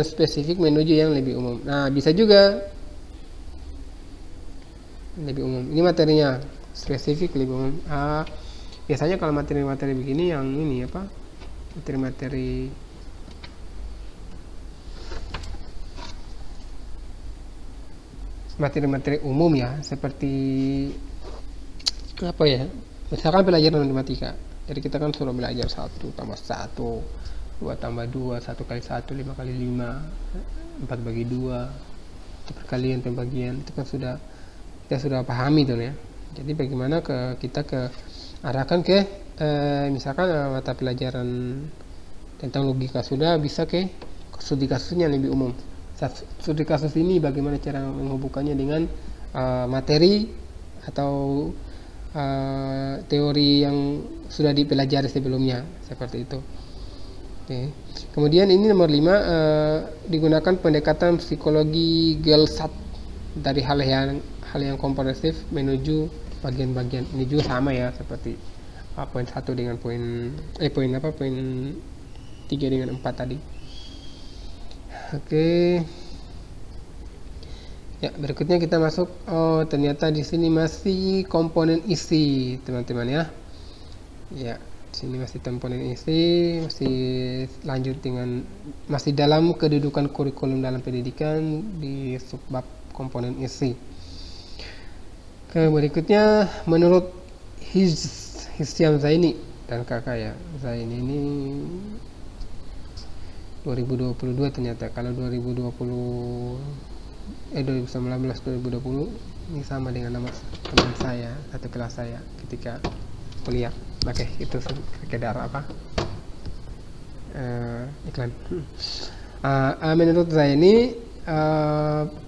[SPEAKER 1] spesifik menuju yang lebih umum. Nah, bisa juga lebih umum. Ini materinya spesifik lebih umum. Biasanya kalau materi-materi begini yang ini apa? Materi-materi umum ya, seperti apa ya? Misalkan pelajaran matematika. Jadi kita kan suruh belajar 1 tambah 1, 2 tambah 2, 1 kali 1, 5 kali 5, 4 bagi 2, perkalian pembagian, itu kan kita sudah pahami tuh ya. Jadi bagaimana kita arahkan ke misalkan mata pelajaran tentang logika, sudah bisa ke studi kasusnya lebih umum. Studi kasus ini bagaimana cara menghubungkannya dengan materi atau teori yang sudah dipelajari sebelumnya, seperti itu. Oke. Kemudian ini nomor 5, digunakan pendekatan psikologi Gelsat dari hal yang komprehensif menuju bagian-bagian. Ini juga sama ya, seperti poin 1 dengan poin 3 dengan 4 tadi. Oke. Ya, berikutnya kita masuk. Ternyata di sini masih komponen isi, teman-teman ya. Ya, di sini masih komponen isi, masih lanjut dengan masih dalam kedudukan kurikulum dalam pendidikan di subbab komponen isi. Berikutnya, menurut Hisyam Zaini dan kakak ya, Zaini ini 2022 ternyata. Kalau 2019-2020 ini sama dengan nama teman saya satu kelas saya ketika kuliah. Oke, itu sekedar iklan. Menurut saya ini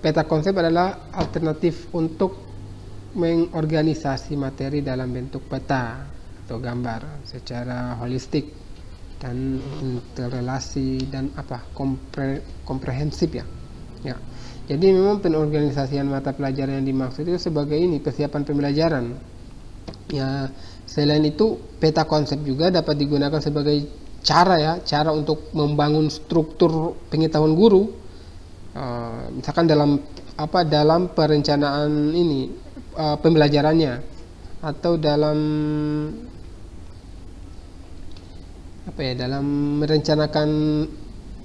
[SPEAKER 1] peta konsep adalah alternatif untuk mengorganisasi materi dalam bentuk peta atau gambar secara holistik dan interrelasi dan komprehensif ya. Ya. Jadi memang pengorganisasian mata pelajaran yang dimaksud itu sebagai ini persiapan pembelajaran. Ya, selain itu peta konsep juga dapat digunakan sebagai cara untuk membangun struktur pengetahuan guru. Misalkan dalam perencanaan ini pembelajarannya, atau dalam dalam merencanakan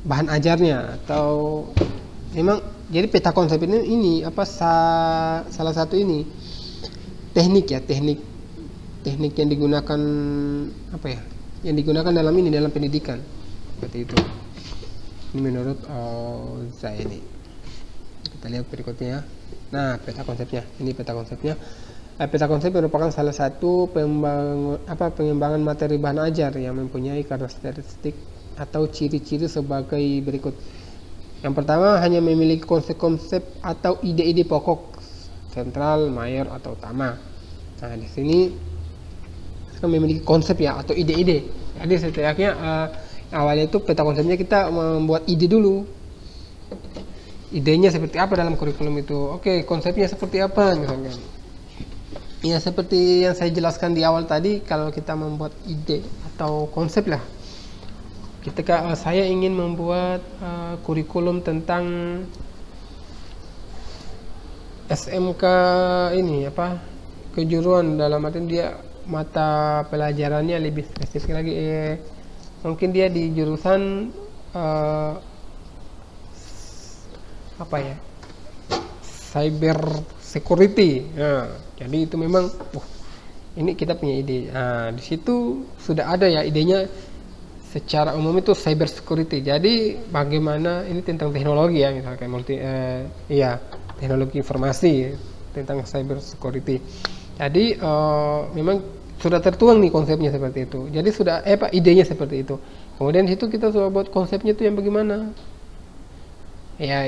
[SPEAKER 1] bahan ajarnya, atau memang jadi peta konsep ini salah satu ini teknik yang digunakan yang digunakan dalam pendidikan, seperti itu. Ini menurut saya ini. Kita lihat berikutnya ya. Nah, peta konsepnya. Ini peta konsepnya. Peta konsep merupakan salah satu pengembangan materi bahan ajar yang mempunyai karakteristik atau ciri-ciri sebagai berikut. Yang pertama, hanya memiliki konsep-konsep atau ide-ide pokok sentral, mayor atau utama. Nah, di sini kita memiliki konsep ya atau ide-ide. Jadi setidaknya awalnya itu peta konsepnya kita membuat ide dulu. Idenya seperti apa dalam kurikulum itu? Oke, konsepnya seperti apa misalnya? Ya, seperti yang saya jelaskan di awal tadi, kalau kita membuat ide atau konsep lah. Ketika saya ingin membuat kurikulum tentang SMK ini kejuruan, dalam arti dia mata pelajarannya lebih spesifik lagi, mungkin dia di jurusan cyber security. Nah, jadi itu memang ini kita punya ide. Nah, di situ sudah ada ya idenya. Secara umum itu cyber security. Jadi bagaimana ini tentang teknologi ya, misalkan teknologi informasi tentang cyber security. Jadi memang sudah tertuang nih konsepnya seperti itu. Jadi sudah idenya seperti itu. Kemudian di situ kita sudah buat konsepnya itu yang bagaimana? Ya,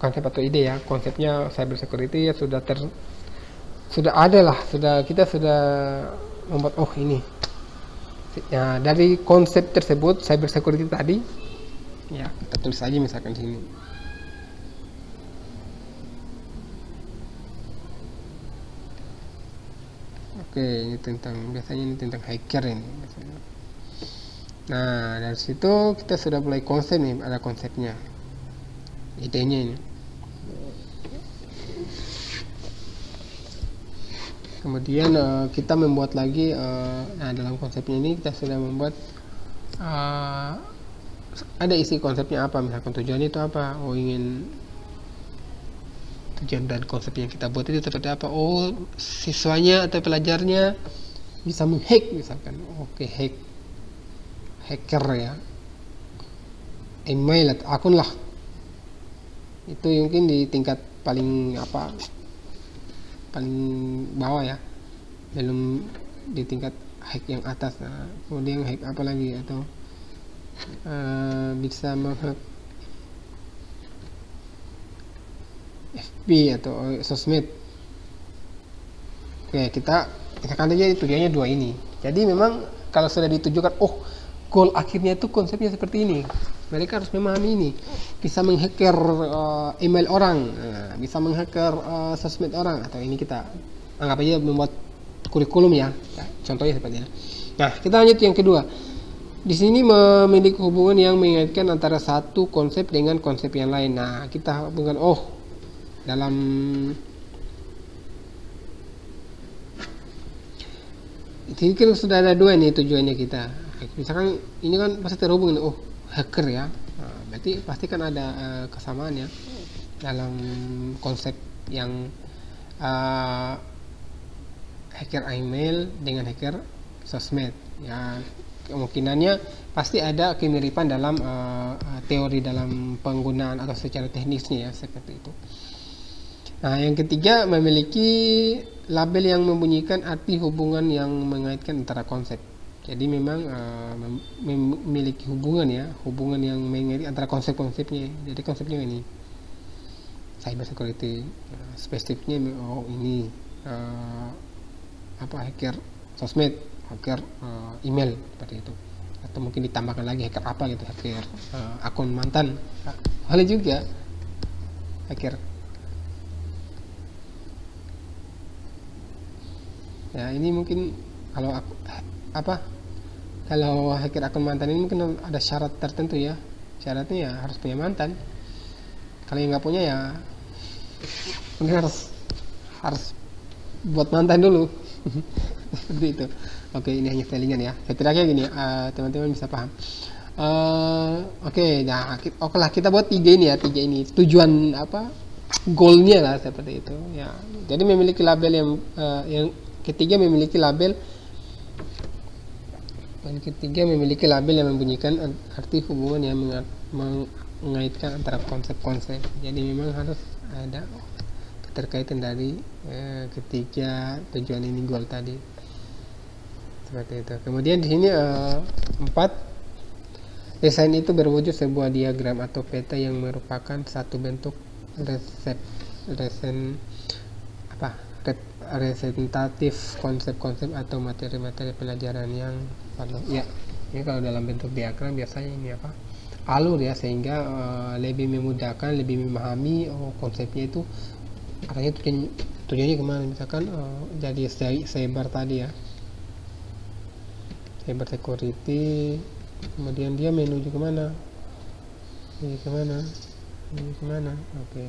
[SPEAKER 1] konsep atau ide ya. Konsepnya cyber security ya sudah sudah ada lah, kita sudah membuat, oh ini ya, dari konsep tersebut cyber security tadi ya, kita tulis aja misalkan sini. Oke, ini biasanya ini tentang hacker ini biasanya. Nah, dari situ kita sudah mulai konsep nih, ada konsepnya, idenya ini. Kemudian kita membuat lagi, nah dalam konsepnya ini kita sudah membuat ada isi konsepnya apa, misalkan tujuannya itu apa, oh ingin tujuan dan konsep yang kita buat itu seperti apa, oh siswanya atau pelajarnya bisa menghack misalkan, oke, hacker ya, email atau akun lah, itu mungkin di tingkat paling bawah ya, belum di tingkat hack yang atas. Nah, kemudian hack apa lagi, atau bisa menghack FB atau sosmed. Oke, kita akan aja tujuannya dua ini. Jadi memang kalau sudah ditujukan, oh goal akhirnya itu konsepnya seperti ini, mereka harus memahami ini, bisa menghacker email orang, bisa menghacker sosmed orang, atau ini kita anggap aja membuat kurikulum ya, contohnya seperti ini. Nah, kita lanjut yang kedua. Di sini memiliki hubungan yang mengaitkan antara satu konsep dengan konsep yang lain. Nah, kita hubungkan, oh dalam ini kan sudah ada dua nih tujuannya kita. Misalkan ini kan pasti terhubung, oh hacker ya, nah, berarti pasti kan ada kesamaan ya dalam konsep yang hacker email dengan hacker sosmed ya, kemungkinannya pasti ada kemiripan dalam teori dalam penggunaan atau secara teknisnya ya, seperti itu. Nah, yang ketiga memiliki label yang membunyikan arti hubungan yang mengaitkan antara konsep. Jadi memang memiliki hubungan ya, hubungan yang mengaitkan antara konsep-konsepnya. Jadi konsepnya ini cyber security, spesifiknya oh ini hacker sosmed, hacker email seperti itu. Atau mungkin ditambahkan lagi hacker apa gitu, hacker akun mantan. Boleh juga hacker. Ya, ini mungkin kalau kalau hacker akun mantan ini mungkin ada syarat tertentu ya. Syaratnya ya harus punya mantan. Kalau yang nggak punya ya mungkin harus buat mantan dulu. Seperti itu. Oke, ini hanya selingan ya. Setidaknya gini, teman-teman bisa paham. Oke, nah oke lah, kita buat tiga ini. Tujuan goalnya lah seperti itu. Ya, jadi memiliki label yang ketiga memiliki label yang membunyikan arti hubungan yang mengaitkan antara konsep-konsep. Jadi memang harus ada keterkaitan dari ketiga tujuan ini, goal tadi, seperti itu. Kemudian di sini 4, desain itu berwujud sebuah diagram atau peta yang merupakan satu bentuk representatif konsep-konsep atau materi-materi pelajaran yang ya, ini kalau dalam bentuk diagram biasanya ini alur ya, sehingga lebih memudahkan, lebih memahami konsepnya itu arahnya tujuannya kemana. Misalkan jadi cyber tadi ya, cyber security, kemudian dia menuju kemana, oke.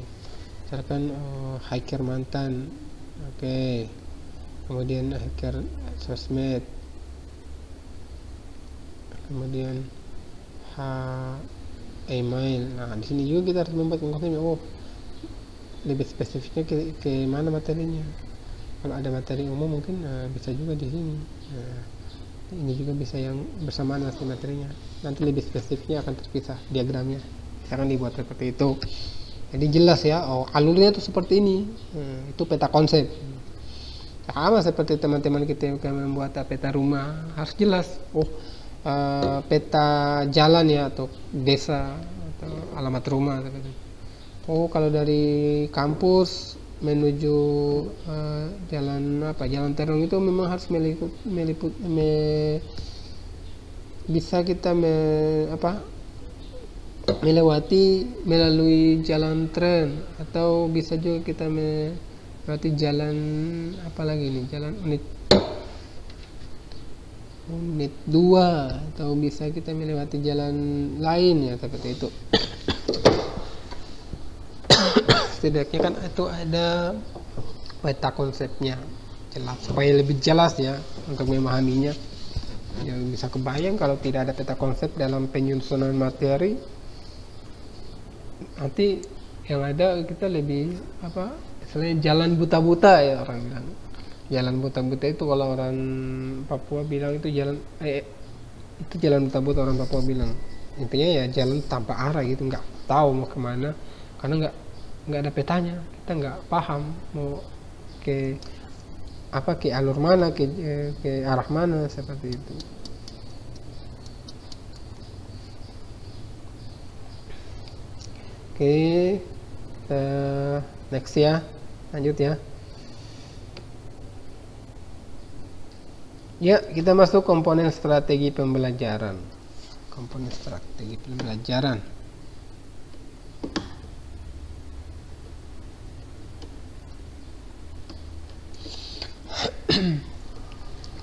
[SPEAKER 1] Misalkan hacker mantan, oke. Kemudian hacker sosmed, kemudian email. Nah, di sini juga kita harus membuat konsepnya, lebih spesifiknya ke mana materinya. Kalau ada materi umum mungkin bisa juga di sini. Nah, ini juga bisa yang bersamaan dengan materinya. Nanti lebih spesifiknya akan terpisah diagramnya. Sekarang dibuat seperti itu. Jadi jelas ya, alurnya itu seperti ini. Itu peta konsep. Sama seperti teman-teman kita yang membuat peta rumah, harus jelas. Peta jalan ya, atau desa, atau alamat rumah. Kalau dari kampus menuju jalan terong itu memang harus bisa kita melewati melalui jalan tren, atau bisa juga kita melewati jalan jalan unit 2, atau bisa kita melewati jalan lain ya, seperti itu. Setidaknya kan itu ada peta konsepnya jelas, supaya lebih jelas ya untuk memahaminya. Ya, bisa kebayang kalau tidak ada peta konsep dalam penyusunan materi, nanti yang ada kita lebih istilahnya jalan buta-buta ya, orang bilang. Jalan buta-buta itu kalau orang Papua bilang itu jalan itu jalan buta-buta, orang Papua bilang. Intinya ya jalan tanpa arah gitu, nggak tahu mau kemana, karena nggak ada petanya, kita nggak paham mau ke alur mana, ke arah mana, seperti itu. Oke, next ya, lanjut ya. Ya, kita masuk komponen strategi pembelajaran. Komponen strategi pembelajaran.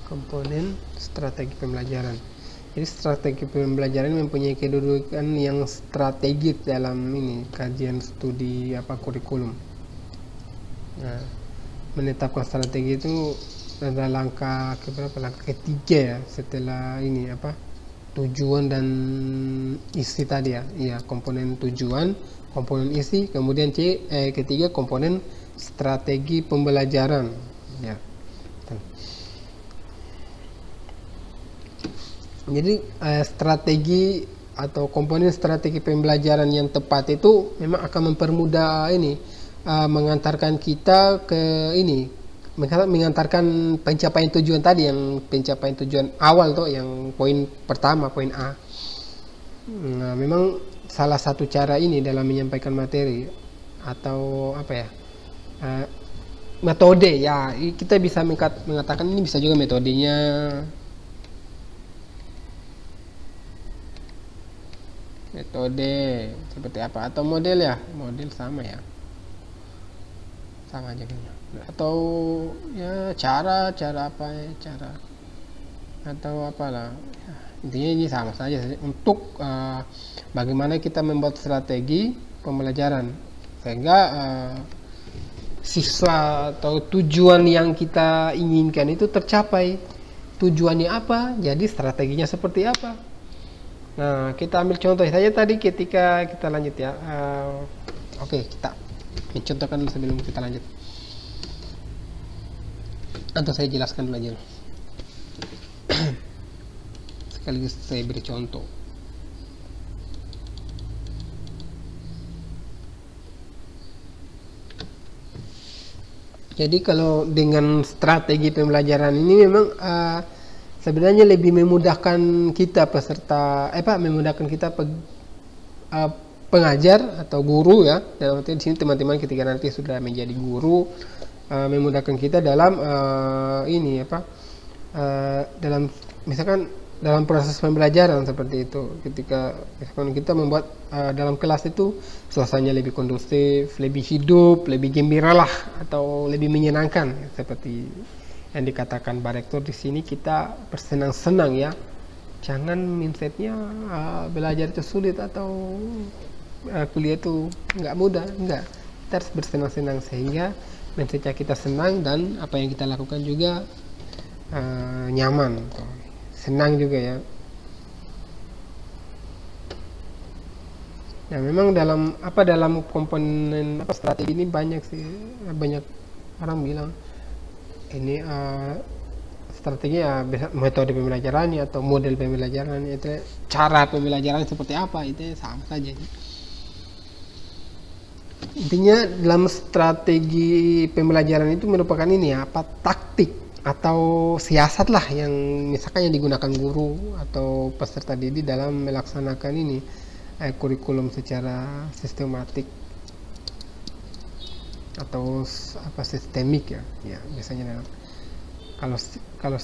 [SPEAKER 1] Komponen strategi pembelajaran. Jadi strategi pembelajaran mempunyai kedudukan yang strategis dalam kajian studi kurikulum. Nah, menetapkan strategi itu adalah langkah ketiga ya, setelah tujuan dan isi tadi ya. Iya, komponen tujuan, komponen isi, kemudian ketiga komponen strategi pembelajaran ya. Jadi strategi atau komponen strategi pembelajaran yang tepat itu memang akan mempermudah mengantarkan kita ke mengantarkan pencapaian tujuan tadi, yang pencapaian tujuan awal tuh, yang poin pertama, poin A. Nah, memang salah satu cara ini dalam menyampaikan materi atau metode ya, kita bisa mengatakan ini bisa juga metodenya. Metode seperti apa, atau model ya, model sama ya, sama aja kayaknya. Atau ya cara atau apalah ya, intinya ini sama saja untuk bagaimana kita membuat strategi pembelajaran sehingga siswa atau tujuan yang kita inginkan itu tercapai. Tujuannya apa, jadi strateginya seperti apa. Nah, kita ambil contoh saja tadi ketika kita lanjut ya. Oke, kita mencontohkan sebelum kita lanjut. Atau saya jelaskan dulu aja. Sekaligus saya beri contoh. Jadi kalau dengan strategi pembelajaran ini memang sebenarnya lebih memudahkan kita memudahkan kita pengajar atau guru ya. Dalam arti di sini teman-teman ketika nanti sudah menjadi guru, memudahkan kita dalam dalam misalkan dalam proses pembelajaran seperti itu. Ketika misalkan kita membuat dalam kelas itu suasananya lebih kondusif, lebih hidup, lebih gembira lah, atau lebih menyenangkan seperti yang dikatakan Pak Rektor di sini. Kita bersenang-senang ya, jangan mindsetnya belajar itu sulit atau kuliah itu nggak mudah, enggak. Kita harus bersenang-senang sehingga mindsetnya kita senang, dan apa yang kita lakukan juga nyaman, senang juga ya. Nah, memang dalam komponen strategi ini banyak orang bilang ini strategi ya, metode pembelajarannya atau model pembelajarannya, itu cara pembelajaran seperti apa, itu sama saja. Intinya dalam strategi pembelajaran itu merupakan taktik atau siasat lah yang misalkan yang digunakan guru atau peserta didik dalam melaksanakan kurikulum secara sistematik. atau apa sistemik ya, ya biasanya dalam kalau kalau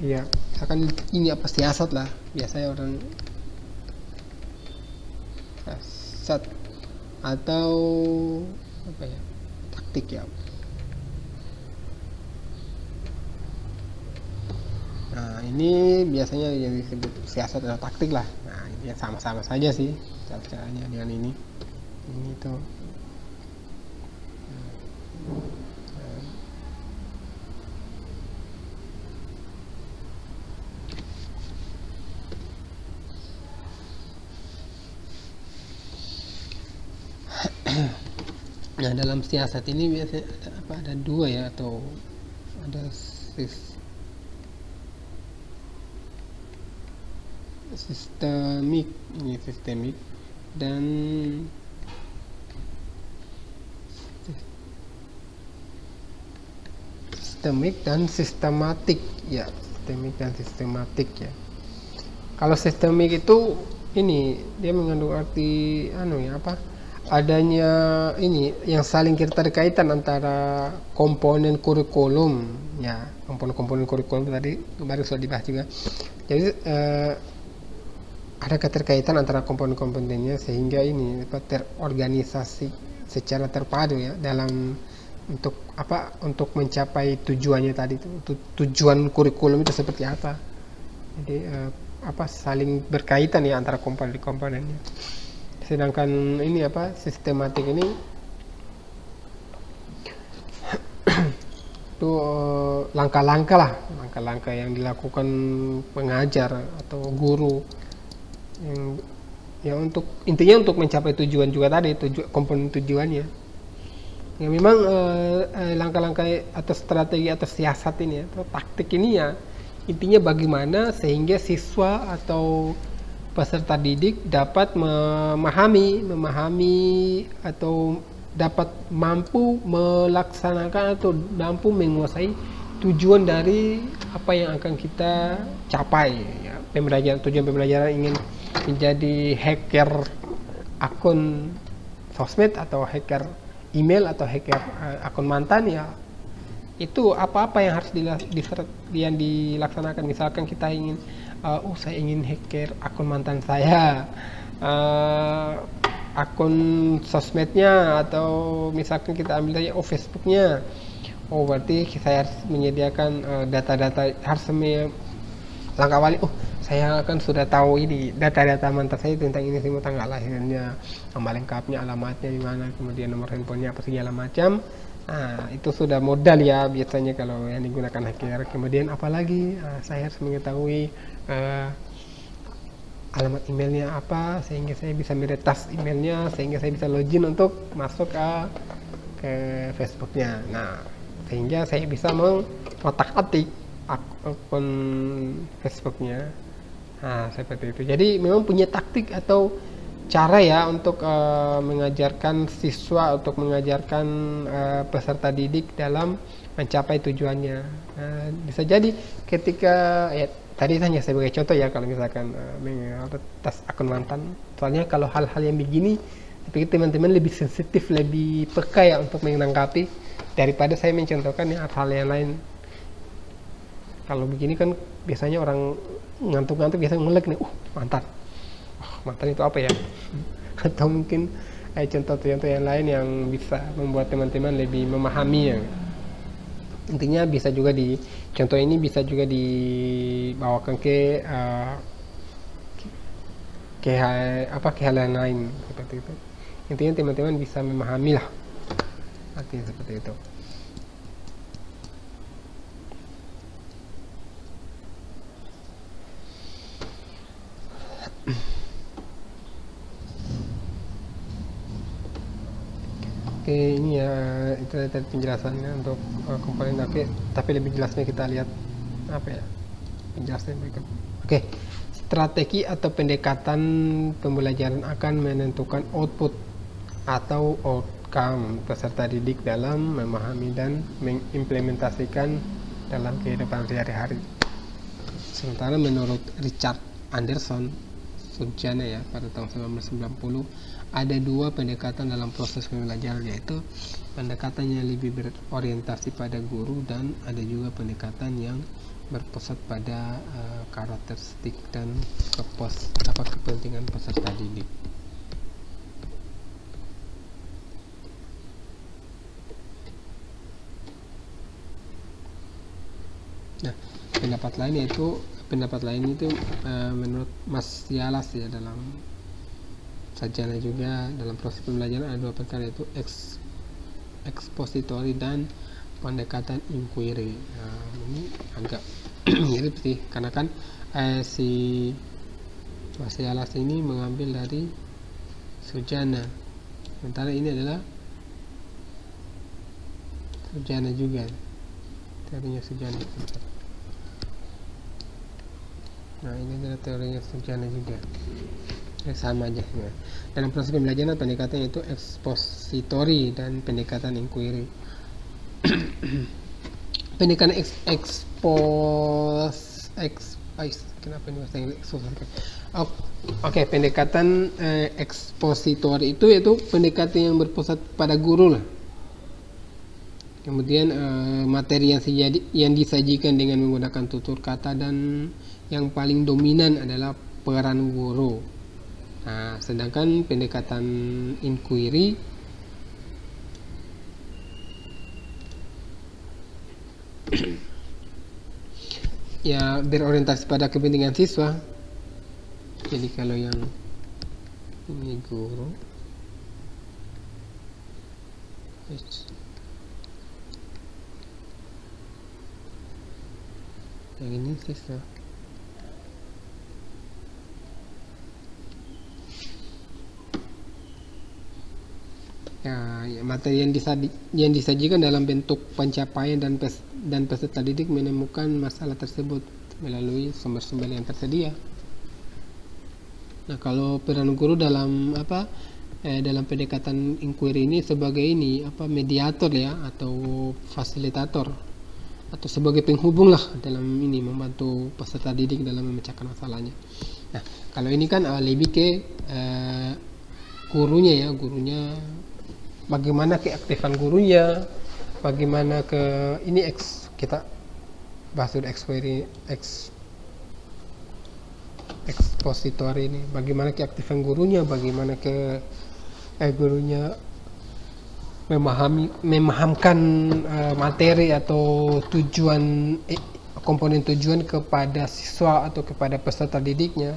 [SPEAKER 1] ya misalkan ini apa siasat lah, biasanya orang siasat atau apa ya, taktik ya. Nah ini biasanya yang disebut siasat atau taktik lah. Nah ini sama-sama saja sih caranya dengan ini tuh. Nah dalam siasat ini biasanya ada dua ya, atau ada sistemik, ini sistemik dan sistematik ya, sistemik dan sistematik ya. Kalau sistemik itu ini dia mengandung arti adanya ini yang saling keterkaitan antara komponen kurikulum ya, komponen kurikulum tadi kemarin sudah dibahas juga. Jadi ada keterkaitan antara komponen-komponennya sehingga ini terorganisasi secara terpadu ya dalam untuk mencapai tujuannya tadi itu. Tujuan kurikulum itu seperti apa? Jadi saling berkaitan ya antara komponen-komponennya. Sedangkan ini sistematik ini itu langkah-langkah yang dilakukan pengajar atau guru yang untuk intinya untuk mencapai tujuan juga tadi, komponen tujuannya. Ya memang langkah-langkah atau strategi atau siasat ini atau taktik ini ya intinya bagaimana sehingga siswa atau peserta didik dapat memahami atau dapat mampu melaksanakan atau mampu menguasai tujuan dari apa yang akan kita capai ya. Tujuan pembelajaran ingin menjadi hacker akun sosmed atau hacker email atau hacker akun mantan ya, itu apa-apa yang harus dilaksanakan. Misalkan kita ingin saya ingin hacker akun mantan saya, akun sosmednya, atau misalkan kita ambil saja Facebooknya. Berarti saya harus menyediakan data-data, harus langkah awal. Saya akan sudah tahu ini data-data mantan saya tentang ini semua, tanggal lahirnya, nama lengkapnya, alamatnya di mana, kemudian nomor handphonenya apa segala macam. Nah, itu sudah modal ya biasanya kalau yang digunakan hacker. Kemudian apalagi saya harus mengetahui alamat emailnya apa sehingga saya bisa meretas emailnya, sehingga saya bisa login untuk masuk ke Facebooknya. Nah, sehingga saya bisa mengotak-atik akun Facebooknya. Nah, seperti itu. Jadi memang punya taktik atau cara ya untuk mengajarkan siswa, untuk mengajarkan peserta didik dalam mencapai tujuannya. Bisa jadi ketika ya tadi hanya sebagai contoh ya, kalau misalkan tas akun mantan, soalnya kalau hal-hal yang begini tapi teman-teman lebih sensitif, lebih peka ya untuk menanggapi daripada saya mencontohkan ya hal yang lain. Kalau begini kan biasanya orang ngantuk-ngantuk biasanya ngelek nih, mantan itu apa ya? Atau mungkin contoh-contoh yang lain yang bisa membuat teman-teman lebih memahami ya. Intinya bisa juga contoh ini bisa juga dibawakan ke hal yang lain seperti itu. Intinya teman-teman bisa memahami lah, artinya seperti itu. Oke, ini ya itu tadi penjelasannya untuk komponen. Oke, tapi lebih jelasnya kita lihat penjelasan berikut. Oke, strategi atau pendekatan pembelajaran akan menentukan output atau outcome peserta didik dalam memahami dan mengimplementasikan dalam kehidupan sehari-hari. Sementara menurut Richard Anderson Suncana ya pada tahun 1990, ada dua pendekatan dalam proses pembelajaran, yaitu pendekatan yang lebih berorientasi pada guru dan ada juga pendekatan yang berpusat pada karakteristik dan kepentingan peserta didik. Nah, pendapat lain itu menurut Mas Yalas ya, dalam sarjana juga dalam proses pembelajaran ada dua perkara, yaitu ekspositori dan pendekatan inquiry. Nah, ini agak mirip sih, karena kan si Mas Yalas ini mengambil dari Sujana, sementara ini adalah Sujana juga, teorinya Sujana. Nah, ini adalah teorinya Sujana juga, sama aja ya. Dalam proses pembelajaran pendekatan itu ekspositori dan pendekatan inquiry. Pendekatan kenapa ini bahasa Inggris susah? Oke, pendekatan ekspositori itu yaitu pendekatan yang berpusat pada guru lah. Kemudian materi yang disajikan dengan menggunakan tutur kata, dan yang paling dominan adalah peran guru. Nah, sedangkan pendekatan inquiry ya berorientasi pada kepentingan siswa. Jadi kalau yang ini guru, yang ini siswa. Ya, materi yang disajikan dalam bentuk pencapaian dan peserta didik menemukan masalah tersebut melalui sumber-sumber yang tersedia. Nah, kalau peran guru dalam dalam pendekatan inquiry ini sebagai mediator ya, atau fasilitator, atau sebagai penghubung lah dalam ini membantu peserta didik dalam memecahkan masalahnya. Nah, kalau ini kan lebih ke gurunya bagaimana keaktifan gurunya, bagaimana kita bahas ekspositori ini, bagaimana keaktifan gurunya, bagaimana gurunya memahamkan materi atau komponen tujuan kepada siswa atau kepada peserta didiknya.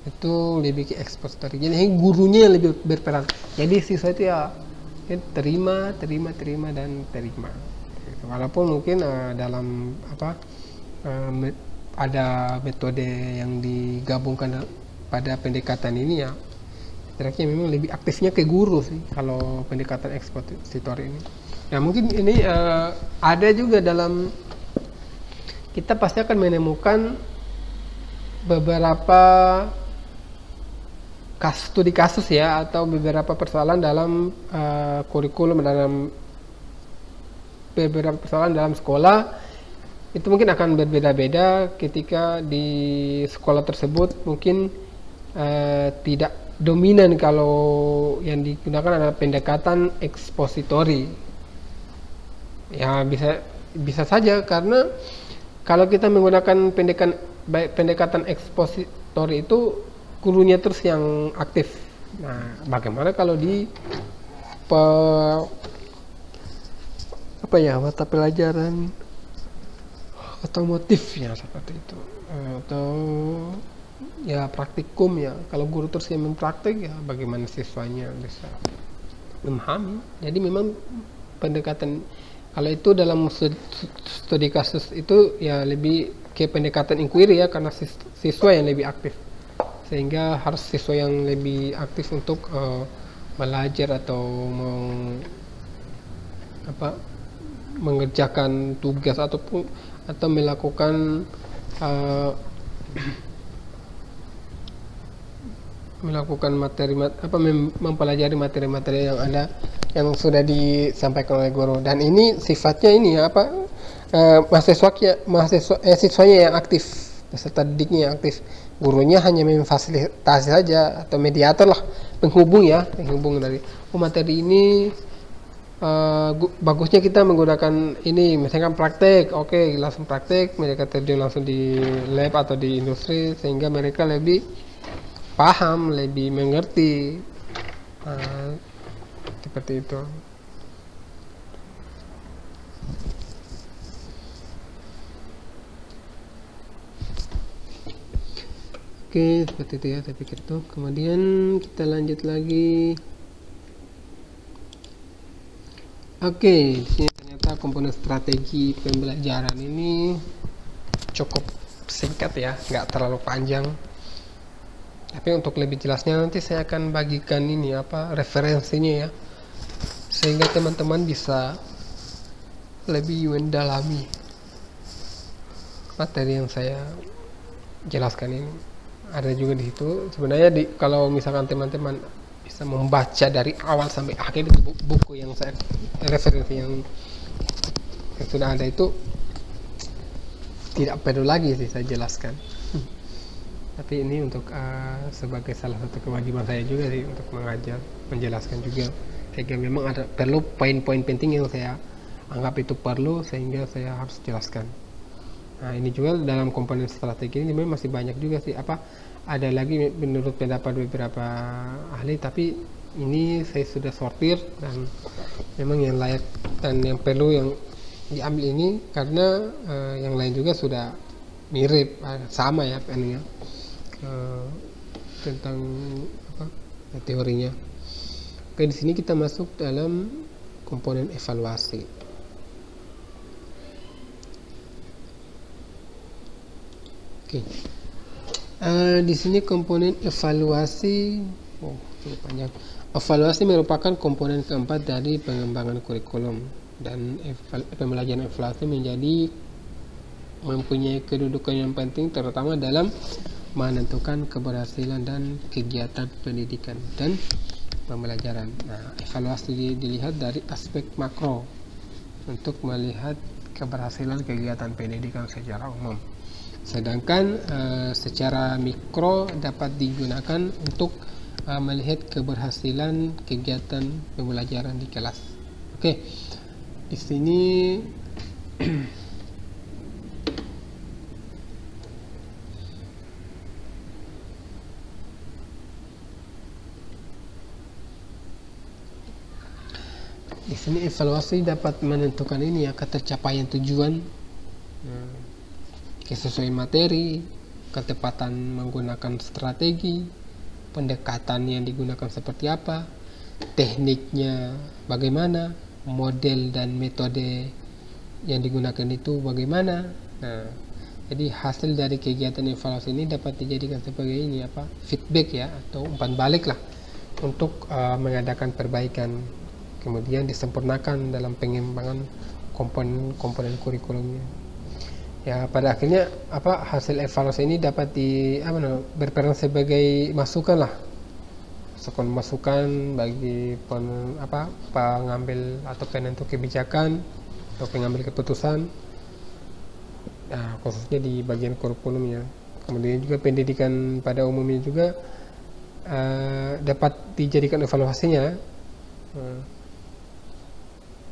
[SPEAKER 1] Itu lebih ke ekspositori. Jadi gurunya yang lebih berperan. Jadi siswa itu ya terima dan terima. Walaupun mungkin dalam ada metode yang digabungkan pada pendekatan ini ya, kira-kira memang lebih aktifnya ke guru sih kalau pendekatan ekspositori ini. Nah, mungkin ini ada juga dalam, kita pasti akan menemukan beberapa studi kasus ya, atau beberapa persoalan dalam kurikulum, dalam beberapa persoalan dalam sekolah itu mungkin akan berbeda-beda ketika di sekolah tersebut. Mungkin tidak dominan kalau yang digunakan adalah pendekatan ekspositori ya, bisa saja, karena kalau kita menggunakan pendekatan ekspositori itu gurunya terus yang aktif. Nah, bagaimana kalau di mata pelajaran otomotif ya, seperti itu, atau ya praktikum ya, kalau guru terus yang mempraktek ya, bagaimana siswanya bisa memahami. Jadi memang pendekatan, kalau itu dalam studi kasus itu ya lebih ke pendekatan inquiry ya, karena siswa yang lebih aktif, sehingga harus siswa yang lebih aktif untuk belajar atau mengerjakan tugas atau melakukan mempelajari materi-materi yang ada, yang sudah disampaikan oleh guru. Dan ini sifatnya ini siswanya yang aktif, peserta didiknya yang aktif. gurunya hanya memfasilitasi saja atau mediator lah, penghubung dari materi ini. Bagusnya kita menggunakan ini, misalkan praktek, oke, langsung praktek, mereka terjun langsung di lab atau di industri, sehingga mereka lebih paham, lebih mengerti, seperti itu. Oke, seperti itu ya, saya pikir tuh. Kemudian kita lanjut lagi. Oke, di sini ternyata komponen strategi pembelajaran ini cukup singkat ya, nggak terlalu panjang. Tapi untuk lebih jelasnya nanti saya akan bagikan ini referensinya ya, sehingga teman-teman bisa lebih mendalami materi yang saya jelaskan ini. Ada juga di situ. Sebenarnya kalau misalkan teman-teman bisa membaca dari awal sampai akhir itu buku yang saya referensi yang sudah ada itu tidak perlu lagi sih saya jelaskan. Tapi ini untuk sebagai salah satu kewajiban saya juga sih untuk mengajar, menjelaskan juga, sehingga memang ada perlu poin-poin penting yang saya anggap itu perlu sehingga saya harus jelaskan. Nah, ini juga dalam komponen strategi ini memang masih banyak juga sih ada lagi menurut pendapat beberapa ahli, tapi ini saya sudah sortir dan memang yang layak dan yang perlu yang diambil ini karena yang lain juga sudah mirip sama ya ininya tentang teorinya. Oke, di sini kita masuk dalam komponen evaluasi. Oke. Di sini komponen evaluasi, cukup panjang. Evaluasi merupakan komponen keempat dari pengembangan kurikulum, dan pembelajaran evaluasi mempunyai kedudukan yang penting terutama dalam menentukan keberhasilan dan kegiatan pendidikan dan pembelajaran. Nah, evaluasi dilihat dari aspek makro untuk melihat keberhasilan kegiatan pendidikan secara umum. Sedangkan secara mikro dapat digunakan untuk melihat keberhasilan kegiatan pembelajaran di kelas. Oke, di sini evaluasi dapat menentukan ini ya, ketercapaian tujuan, kesesuaian materi, ketepatan menggunakan strategi, pendekatan yang digunakan seperti apa, tekniknya bagaimana, model dan metode yang digunakan itu bagaimana. Nah, jadi hasil dari kegiatan evaluasi ini dapat dijadikan sebagai ini feedback ya, atau umpan balik lah untuk mengadakan perbaikan, kemudian disempurnakan dalam pengembangan komponen kurikulumnya. Ya, pada akhirnya hasil evaluasi ini dapat berperan sebagai masukan bagi pengambil atau penentu kebijakan atau pengambil keputusan, khususnya di bagian kurikulumnya. Kemudian juga pendidikan pada umumnya juga dapat dijadikan evaluasinya,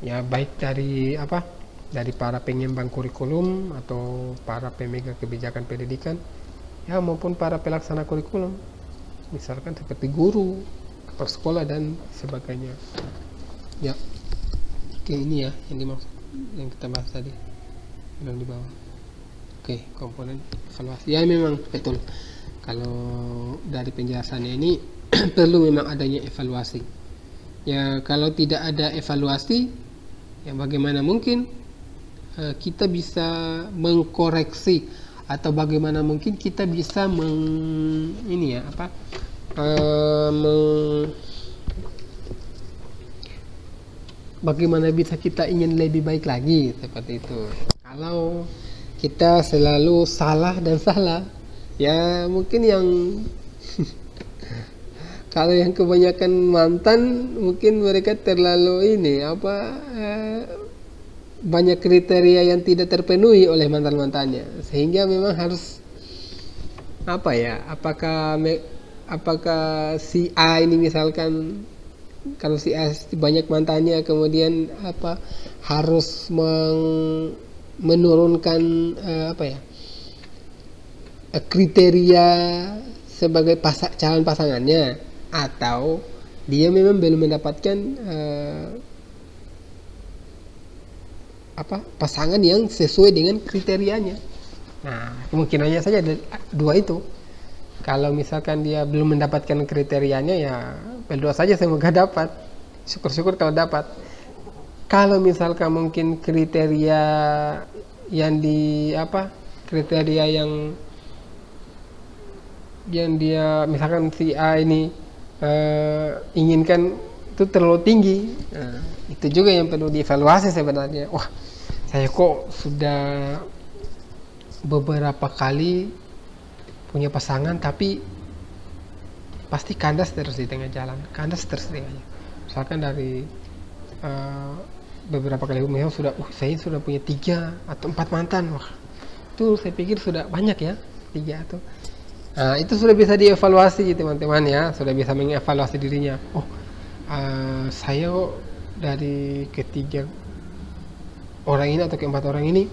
[SPEAKER 1] ya baik dari para pengembang kurikulum atau para pemegang kebijakan pendidikan ya, maupun para pelaksana kurikulum, misalkan seperti guru, kepala sekolah dan sebagainya ya. Oke, ini ya yang dimaksud yang kita bahas tadi yang di bawah. Oke, komponen evaluasi ya, memang betul kalau dari penjelasannya ini perlu memang adanya evaluasi ya. Kalau tidak ada evaluasi ya, bagaimana mungkin kita bisa mengkoreksi, atau bagaimana mungkin kita bisa bagaimana bisa kita ingin lebih baik lagi, seperti itu. Kalau kita selalu salah dan salah ya, mungkin yang kalau yang kebanyakan mantan mungkin mereka terlalu banyak kriteria yang tidak terpenuhi oleh mantan-mantannya, sehingga memang harus apa ya, apakah si A ini misalkan, kalau si A banyak mantannya, kemudian harus menurunkan kriteria sebagai calon pasangannya, atau dia memang belum mendapatkan pasangan yang sesuai dengan kriterianya. Nah, kemungkinannya saja ada dua itu. Kalau misalkan dia belum mendapatkan kriterianya, ya berdoa saja semoga dapat. Syukur-syukur kalau dapat. Kalau misalkan mungkin kriteria yang dia misalkan si A ini inginkan itu terlalu tinggi, itu juga yang perlu dievaluasi sebenarnya. Wah, saya kok sudah beberapa kali punya pasangan tapi pasti kandas terus di tengah jalan, misalkan dari beberapa kali misalnya saya sudah punya 3 atau 4 mantan. Wah, itu saya pikir sudah banyak ya, 3 atau itu sudah bisa dievaluasi teman-teman ya, sudah bisa mengevaluasi dirinya. Saya dari ketiga orang ini atau keempat orang ini,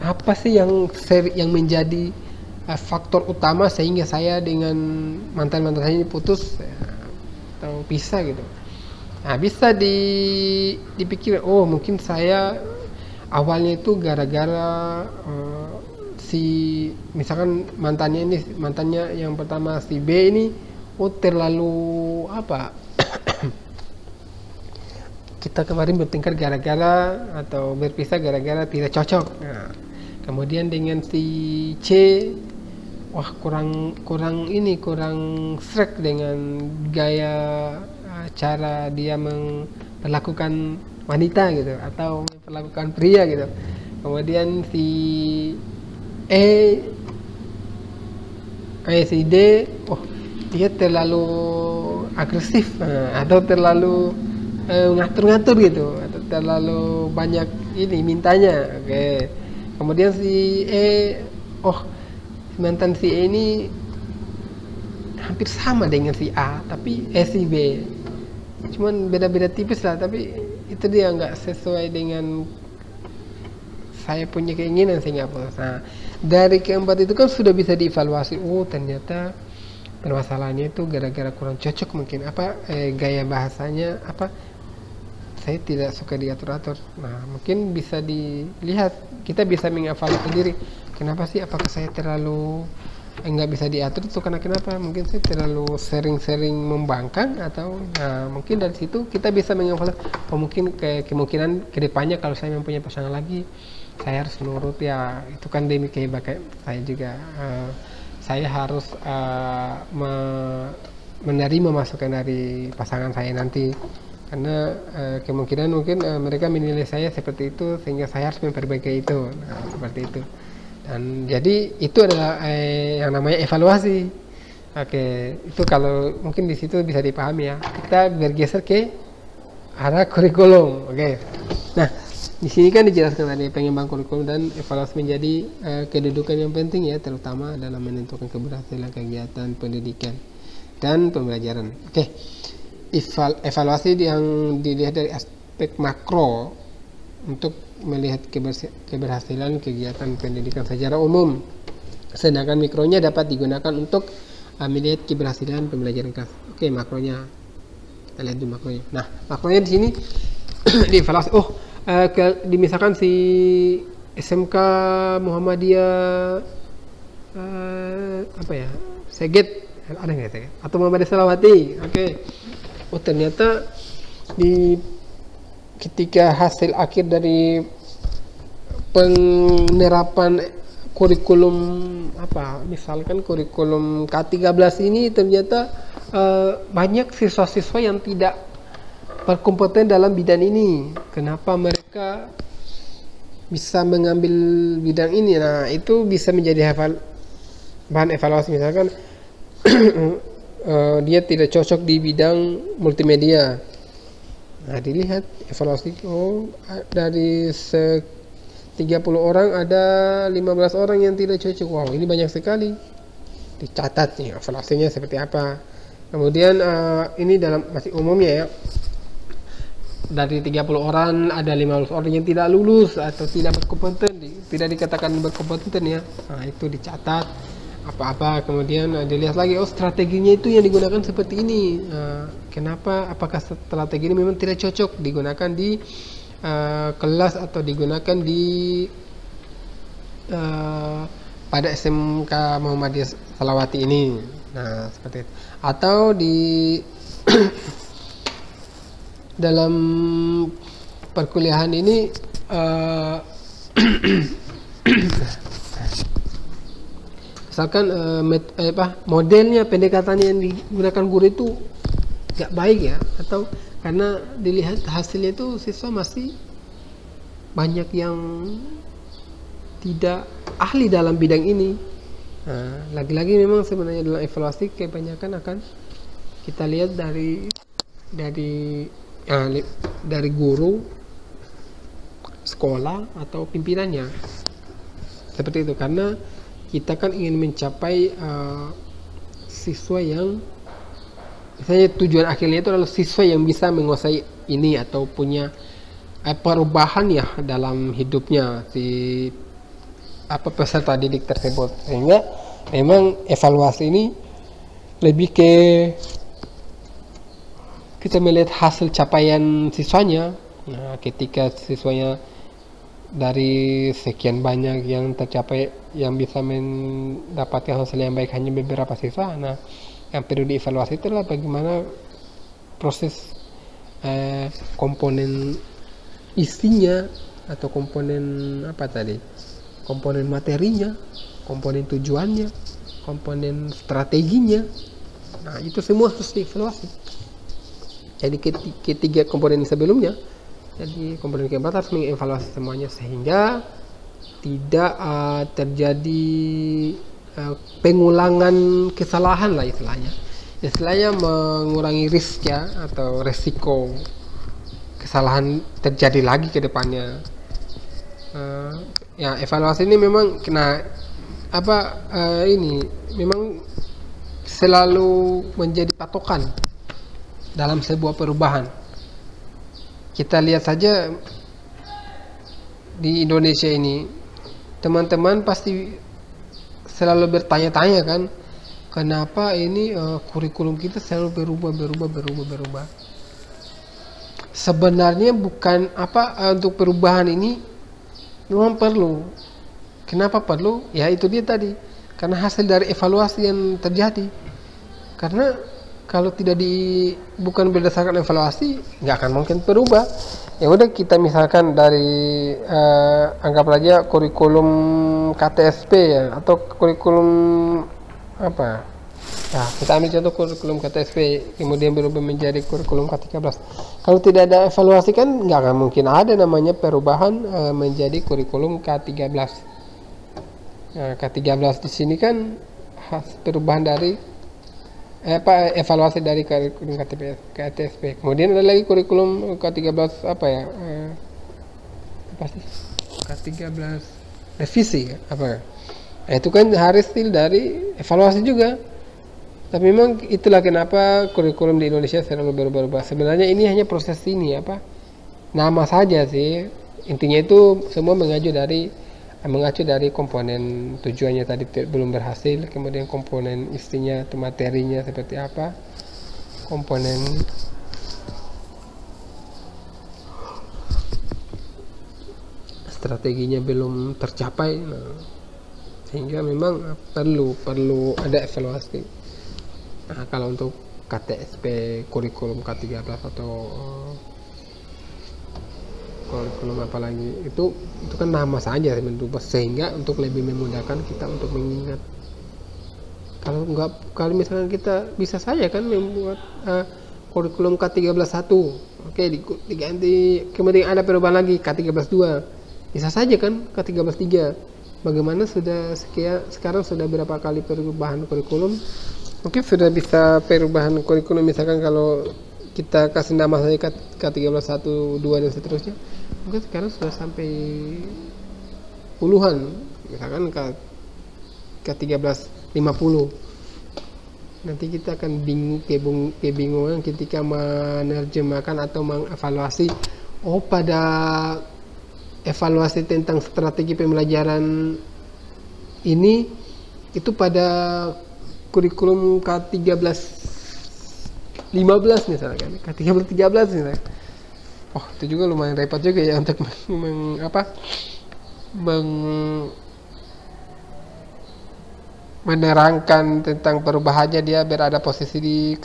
[SPEAKER 1] apa sih yang menjadi faktor utama sehingga saya dengan mantan-mantan saya ini putus atau pisah gitu. Nah, bisa dipikir, mungkin saya awalnya itu gara-gara misalkan mantannya yang pertama si B ini terlalu kita kemarin bertengkar gara-gara atau berpisah gara-gara tidak cocok. Nah, kemudian dengan si C, kurang srek dengan gaya cara dia memperlakukan wanita gitu, atau memperlakukan pria gitu. Kemudian si si D, dia terlalu agresif, atau terlalu ngatur-ngatur gitu, atau terlalu banyak ini mintanya. Oke. Kemudian si mantan si E ini hampir sama dengan si A, tapi si B, cuman beda-beda tipis lah, tapi itu dia nggak sesuai dengan saya punya keinginan sehingga putus. Nah, dari keempat itu kan sudah bisa dievaluasi, ternyata permasalahannya itu gara-gara kurang cocok, mungkin gaya bahasanya saya tidak suka diatur-atur. Nah, mungkin bisa dilihat, kita bisa mengevaluasi diri, kenapa sih, apakah saya terlalu nggak bisa diatur itu karena kenapa, mungkin saya terlalu sering-sering membangkang, atau mungkin dari situ kita bisa mengevaluasi, mungkin kemungkinan kedepannya kalau saya mempunyai pasangan lagi, saya harus menurut ya, itu kan demi kebaikan saya juga, saya harus menerima masukan dari pasangan saya nanti, karena kemungkinan mungkin mereka menilai saya seperti itu sehingga saya harus memperbaiki itu. Nah, seperti itu. Dan jadi itu adalah yang namanya evaluasi. Oke, itu kalau mungkin di situ bisa dipahami ya. Kita bergeser ke arah kurikulum. Oke. Nah, di sini kan dijelaskan tadi pengembang kurikulum dan evaluasi menjadi kedudukan yang penting ya, terutama dalam menentukan keberhasilan kegiatan pendidikan dan pembelajaran. Oke. Evaluasi yang dilihat dari aspek makro untuk melihat keberhasilan kegiatan pendidikan secara umum, sedangkan mikronya dapat digunakan untuk melihat keberhasilan pembelajaran kelas. Oke, makronya kita lihat dulu makronya. Nah, makronya di sini dievaluasi. Misalkan si SMK Muhammadiyah Seget, ada nggak Seget? Atau Muhammadiyah Selawati. Oke. Ternyata ketika hasil akhir dari penerapan kurikulum misalkan kurikulum K13 ini, ternyata banyak siswa-siswa yang tidak berkompeten dalam bidang ini. Kenapa mereka bisa mengambil bidang ini? Nah, itu bisa menjadi bahan evaluasi. Misalkan dia tidak cocok di bidang multimedia. Nah, dilihat evaluasi, dari 30 orang ada 15 orang yang tidak cocok. Wow, ini banyak sekali. dicatat nih evaluasinya seperti apa. Kemudian ini dalam masih umumnya ya, dari 30 orang ada 15 orang yang tidak lulus atau tidak berkompeten, tidak dikatakan berkompeten ya. Nah, itu dicatat apa-apa, kemudian dilihat lagi, oh strateginya itu yang digunakan seperti ini. Kenapa? Apakah strategi ini memang tidak cocok digunakan di kelas atau digunakan di pada SMK Muhammadiyah Salawati ini. Nah, seperti itu. Atau di dalam perkuliahan ini misalkan modelnya, pendekatannya yang digunakan guru itu gak baik ya, atau karena dilihat hasilnya itu siswa masih banyak yang tidak ahli dalam bidang ini. Nah, lagi-lagi memang sebenarnya dalam evaluasi kebanyakan akan kita lihat dari guru, sekolah atau pimpinannya, seperti itu. Karena kita kan ingin mencapai siswa yang misalnya tujuan akhirnya itu adalah siswa yang bisa menguasai ini atau punya perubahan ya dalam hidupnya si peserta didik tersebut. Sehingga memang evaluasi ini lebih ke kita melihat hasil capaian siswanya. Nah, ketika siswanya dari sekian banyak yang tercapai, yang bisa mendapatkan hasil yang baik hanya beberapa siswa, nah yang perlu dievaluasi itu adalah bagaimana proses komponen isinya atau komponen komponen materinya, komponen tujuannya, komponen strateginya. Nah, itu semua harus dievaluasi. Jadi ketiga komponen sebelumnya, jadi komponen keempat harus mengevaluasi semuanya sehingga tidak terjadi pengulangan kesalahan lah istilahnya mengurangi risk ya, atau resiko kesalahan terjadi lagi ke depannya. Ya, evaluasi ini memang ini memang selalu menjadi patokan dalam sebuah perubahan. Kita lihat saja di Indonesia ini, teman-teman pasti selalu bertanya-tanya kan, kenapa ini kurikulum kita selalu berubah. Sebenarnya bukan untuk perubahan ini memang perlu. Kenapa perlu? Ya itu dia tadi, karena hasil dari evaluasi yang terjadi. Karena kalau bukan berdasarkan evaluasi, nggak akan mungkin berubah. Ya udah, kita misalkan dari anggap aja kurikulum KTSP ya, atau kurikulum ya kita ambil contoh kurikulum KTSP kemudian berubah menjadi kurikulum K13. Kalau tidak ada evaluasi kan nggak akan mungkin ada namanya perubahan menjadi kurikulum K13. Nah, K13 di sini kan perubahan dari evaluasi dari kurikulum KTSP. Kemudian ada lagi kurikulum K13 K13 revisi Nah, itu kan hasil dari evaluasi juga. Tapi memang itulah kenapa kurikulum di Indonesia selalu berubah-ubah. Sebenarnya ini hanya proses ini nama saja sih. Intinya itu semua mengacu dari komponen tujuannya tadi belum berhasil, kemudian komponen istinya atau materinya seperti apa, komponen strateginya belum tercapai. Nah, sehingga memang perlu ada evaluasi. Nah, kalau untuk KTSP kurikulum K13 atau kurikulum apalagi itu kan nama saja berubah, sehingga untuk lebih memudahkan kita untuk mengingat. Kalau misalkan kita bisa saja kan membuat kurikulum K13.1, oke, diganti, kemudian ada perubahan lagi K13.2, bisa saja kan K13.3. Bagaimana sekarang sudah berapa kali perubahan kurikulum? Mungkin sudah bisa perubahan kurikulum, misalkan kalau kita kasih nama saja K13.1, 2 dan seterusnya, mungkin sekarang sudah sampai puluhan, misalkan K13.50. nanti kita akan kebingungan ketika menerjemahkan atau mengevaluasi. Oh, pada evaluasi tentang strategi pembelajaran ini itu pada kurikulum K13 15 misalkan, K13 13 misalkan. Oh, itu juga lumayan repot juga ya untuk menerangkan tentang perubahannya dia berada posisi di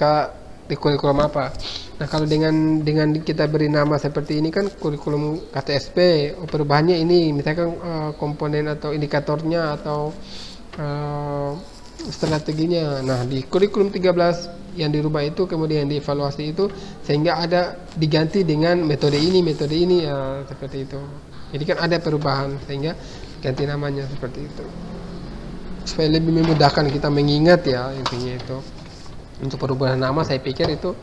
[SPEAKER 1] kurikulum apa. Nah, kalau dengan kita beri nama seperti ini kan kurikulum KTSP, perubahannya ini misalkan komponen atau indikatornya atau strateginya. Nah, di kurikulum 13 yang dirubah itu kemudian dievaluasi itu sehingga ada diganti dengan metode ini ya, seperti itu. Jadi kan ada perubahan sehingga ganti namanya seperti itu. Supaya lebih memudahkan kita mengingat ya, intinya itu. Untuk perubahan nama saya pikir itu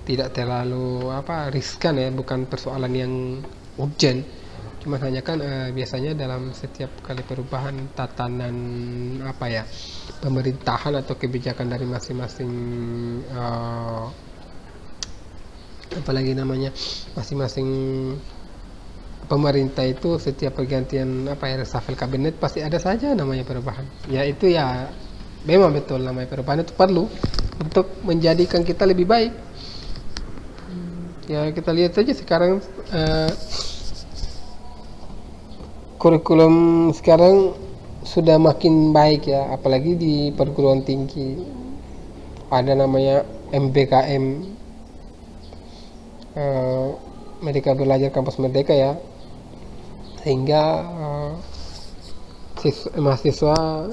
[SPEAKER 1] tidak terlalu riskan ya, bukan persoalan yang urgent. Cuma hanya kan biasanya dalam setiap kali perubahan tatanan pemerintahan atau kebijakan dari masing-masing masing-masing pemerintah itu, setiap pergantian reshuffle kabinet pasti ada saja namanya perubahan. Ya itu ya memang betul, namanya perubahan itu perlu untuk menjadikan kita lebih baik. Ya kita lihat saja sekarang kurikulum sekarang sudah makin baik ya, apalagi di perguruan tinggi ada namanya MBKM, Merdeka Belajar Kampus Merdeka ya, sehingga mahasiswa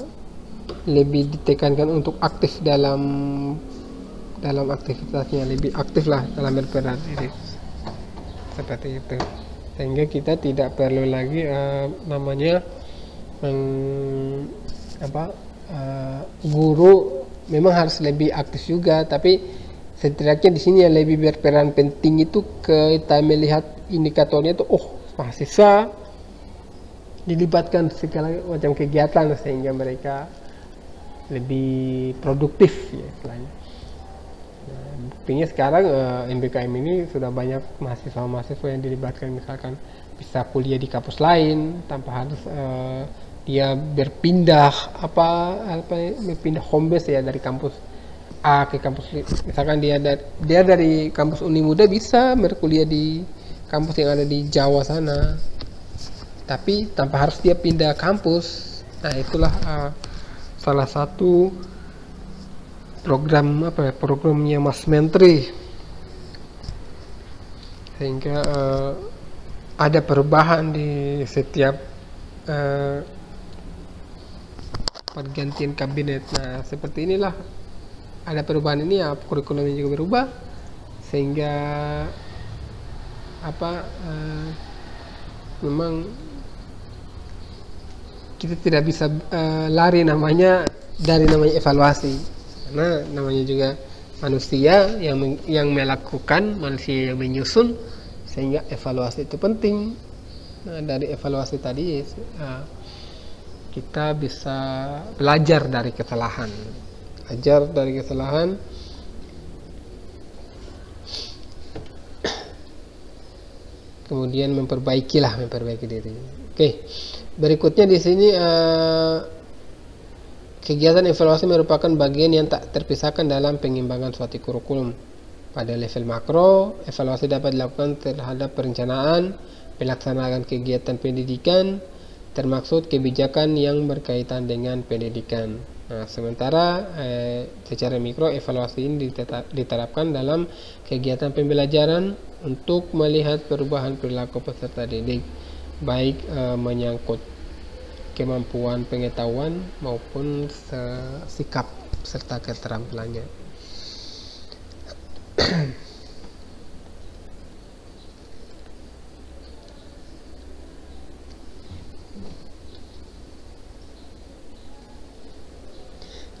[SPEAKER 1] lebih ditekankan untuk aktif dalam aktivitasnya, lebih aktif lah dalam berperan ini, seperti itu. Sehingga kita tidak perlu lagi guru memang harus lebih aktif juga, tapi setidaknya di sini yang lebih berperan penting itu kita melihat indikatornya itu mahasiswa dilibatkan segala macam kegiatan sehingga mereka lebih produktif ya istilahnya. Buktinya sekarang MBKM ini sudah banyak mahasiswa yang dilibatkan, misalkan bisa kuliah di kampus lain tanpa harus dia berpindah berpindah home base ya, dari kampus A ke kampus B. Misalkan dia dari kampus Unimuda bisa berkuliah di kampus yang ada di Jawa sana, tapi tanpa harus dia pindah kampus. Nah, itulah salah satu programnya Mas Menteri, sehingga ada perubahan di setiap pergantian kabinet. Nah, seperti inilah ada perubahan ini ya, kurikulumnya juga berubah sehingga memang kita tidak bisa lari dari namanya evaluasi, karena namanya juga manusia yang melakukan, manusia yang menyusun, sehingga evaluasi itu penting. Nah, dari evaluasi tadi kita bisa belajar dari kesalahan, kemudian memperbaiki diri. Oke, berikutnya di sini kegiatan evaluasi merupakan bagian yang tak terpisahkan dalam pengimbangan suatu kurikulum. Pada level makro, evaluasi dapat dilakukan terhadap perencanaan, pelaksanaan kegiatan pendidikan, termasuk kebijakan yang berkaitan dengan pendidikan. Nah, sementara secara mikro, evaluasi ini diterapkan dalam kegiatan pembelajaran untuk melihat perubahan perilaku peserta didik, baik menyangkut kemampuan pengetahuan maupun sikap serta keterampilannya.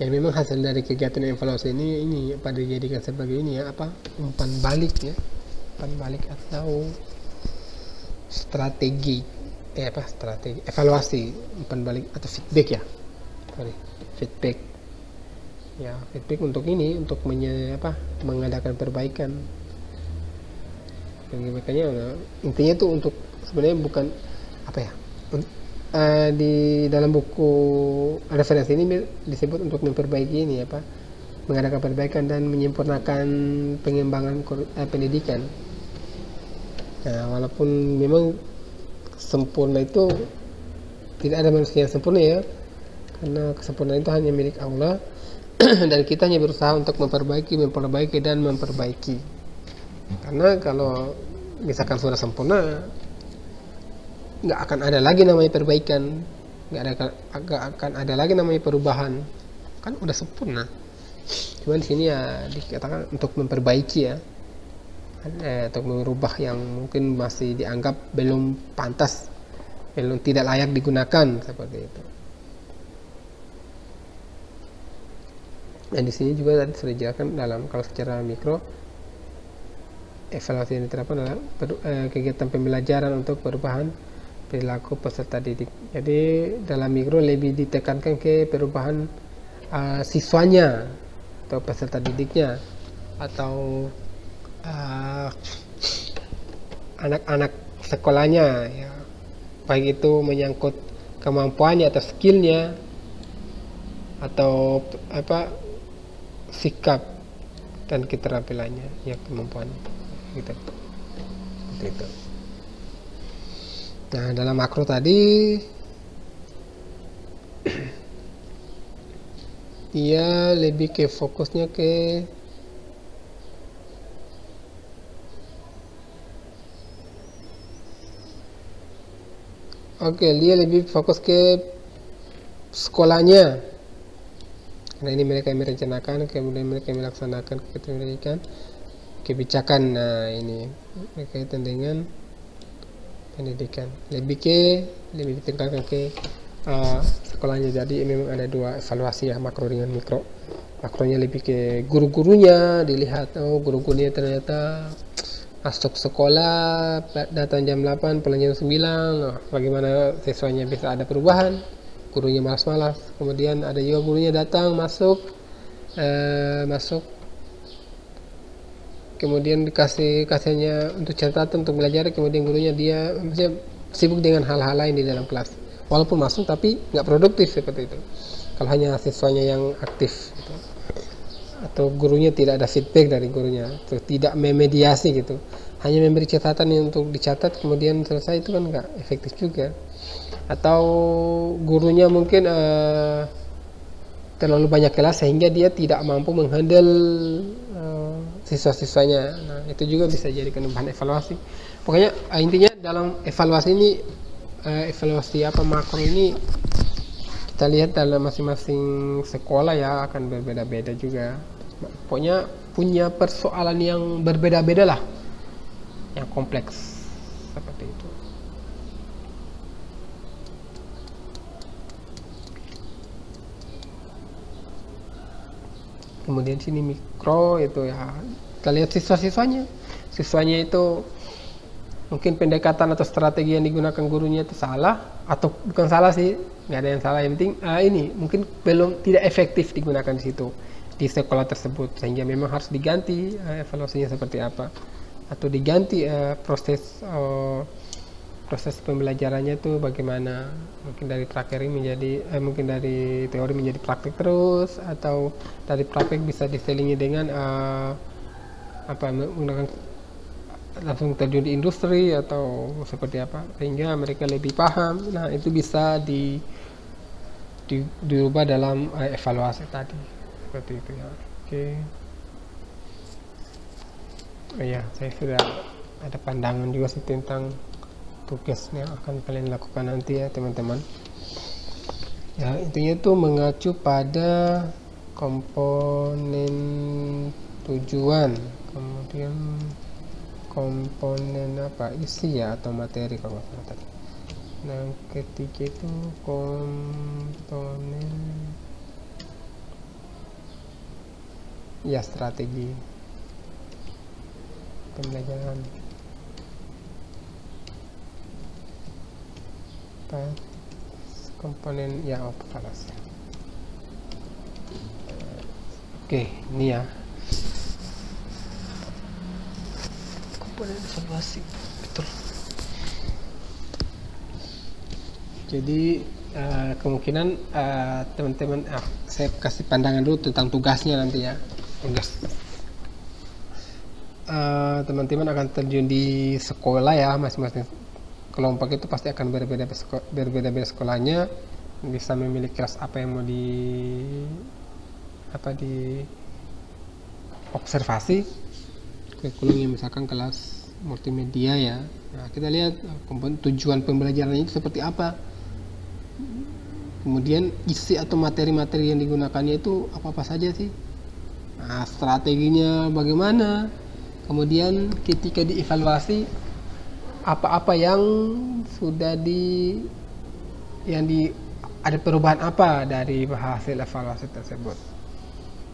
[SPEAKER 1] Yang memang hasil dari kegiatan evaluasi ini pada dijadikan sebagai umpan balik atau strategi evaluasi, umpan balik atau feedback. ya feedback untuk ini, untuk mengadakan perbaikan. Makanya intinya tuh untuk sebenarnya bukan di dalam buku referensi ini disebut untuk memperbaiki ini mengadakan perbaikan dan menyempurnakan pengembangan pendidikan. Nah, walaupun memang sempurna itu tidak ada manusia yang sempurna ya, karena kesempurnaan itu hanya milik Allah dan kita hanya berusaha untuk memperbaiki dan memperbaiki. Karena kalau misalkan sudah sempurna, nggak akan ada lagi namanya perbaikan, nggak akan ada lagi namanya perubahan, kan udah sempurna. Cuma di sini ya dikatakan untuk memperbaiki ya, untuk merubah yang mungkin masih dianggap belum pantas, belum tidak layak digunakan seperti itu. Dan di sini juga tadi sudah dijelaskan dalam kalau secara mikro, evaluasi yang diterapkan adalah kegiatan pembelajaran untuk perubahan perilaku peserta didik. Jadi dalam mikro lebih ditekankan ke perubahan siswanya atau peserta didiknya atau anak-anak sekolahnya ya, baik itu menyangkut kemampuannya atau skillnya atau sikap dan keterampilannya ya, kemampuannya gitu, seperti itu. Nah, dalam makro tadi dia lebih ke fokusnya ke dia lebih fokus ke sekolahnya, karena ini mereka yang merencanakan, kemudian mereka yang melaksanakan kebijakan. Nah, ini berkaitan dengan pendidikan, lebih ditekankan ke sekolahnya. Jadi memang ada dua evaluasi ya, makro dengan mikro. Makronya lebih ke guru-gurunya, dilihat guru-gurunya ternyata masuk sekolah datang jam 8 pulang jam 9, bagaimana siswanya bisa ada perubahan, gurunya malas-malas. Kemudian ada juga gurunya datang masuk kemudian kasihnya untuk catatan untuk belajar, kemudian gurunya dia sibuk dengan hal-hal lain di dalam kelas, walaupun masuk tapi nggak produktif seperti itu kalau hanya siswanya yang aktif gitu. Atau gurunya tidak ada feedback dari gurunya, atau tidak memediasi gitu, hanya memberi catatan yang untuk dicatat kemudian selesai, itu kan nggak efektif juga. Atau gurunya mungkin terlalu banyak kelas sehingga dia tidak mampu menghandle siswa-siswanya. Nah, itu juga bisa jadikan bahan evaluasi. Pokoknya intinya dalam evaluasi ini, evaluasi makro ini kita lihat dalam masing-masing sekolah ya, akan berbeda-beda juga. Pokoknya punya persoalan yang berbeda-beda lah, yang kompleks seperti itu. Kemudian sini mikro itu ya, kita lihat siswanya itu mungkin pendekatan atau strategi yang digunakan gurunya itu salah, atau bukan salah sih, nggak ada yang salah, yang penting ini mungkin tidak efektif digunakan di situ, di sekolah tersebut, sehingga memang harus diganti evaluasinya seperti apa, atau diganti proses pembelajarannya itu bagaimana, mungkin dari praktek menjadi mungkin dari teori menjadi praktek terus, atau dari praktek bisa diselingi dengan menggunakan langsung terjun di industri atau seperti apa, sehingga mereka lebih paham. Nah, itu bisa dirubah dalam evaluasi tadi, seperti itu ya. Oke. Ya, saya sudah ada pandangan juga sih tentang tugas yang akan kalian lakukan nanti ya teman-teman ya. Intinya itu mengacu pada komponen tujuan, kemudian komponen isi ya, atau materi kalau nggak salah tadi. Nah, yang ketiga itu komponen ya, strategi pembelajaran. Komponen ya, falas Oke, ini ya komponen evaluasi, betul. Jadi kemungkinan teman-teman, saya kasih pandangan dulu tentang tugasnya nanti ya. Tugas teman-teman akan terjun di sekolah ya, masing-masing kelompok itu pasti akan berbeda-beda sekolahnya, bisa memilih kelas apa yang mau di observasi kurikulumnya, misalkan kelas multimedia ya. Nah, kita lihat tujuan pembelajarannya itu seperti apa, kemudian isi atau materi-materi yang digunakannya itu apa saja sih, nah, strateginya bagaimana, kemudian ketika dievaluasi apa-apa yang sudah ada perubahan apa dari hasil evaluasi tersebut.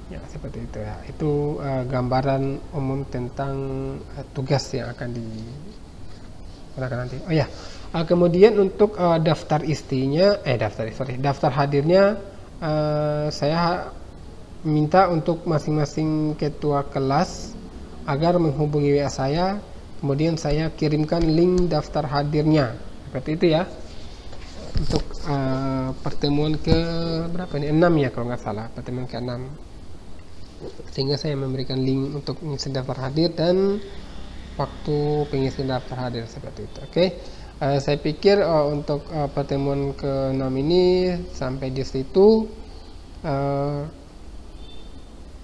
[SPEAKER 1] Ya, seperti itu ya. Itu gambaran umum tentang tugas yang akan digunakan nanti. Oh ya, kemudian untuk daftar hadirnya, saya minta untuk masing-masing ketua kelas agar menghubungi WA saya, kemudian saya kirimkan link daftar hadirnya. Seperti itu ya. Untuk pertemuan ke berapa ini? 6 ya kalau nggak salah, pertemuan ke-6. Sehingga saya memberikan link untuk mengisi daftar hadir dan waktu pengisian daftar hadir seperti itu. Oke, saya pikir untuk pertemuan ke-6 ini sampai di situ.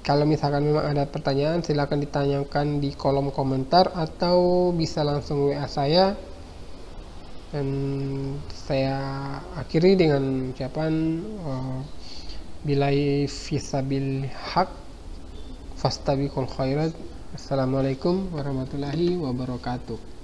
[SPEAKER 1] Kalau misalkan memang ada pertanyaan, silakan ditanyakan di kolom komentar atau bisa langsung WA saya. Dan saya akhiri dengan ucapan billahi fisabil haq fastabiqul khairat. Assalamualaikum warahmatullahi wabarakatuh.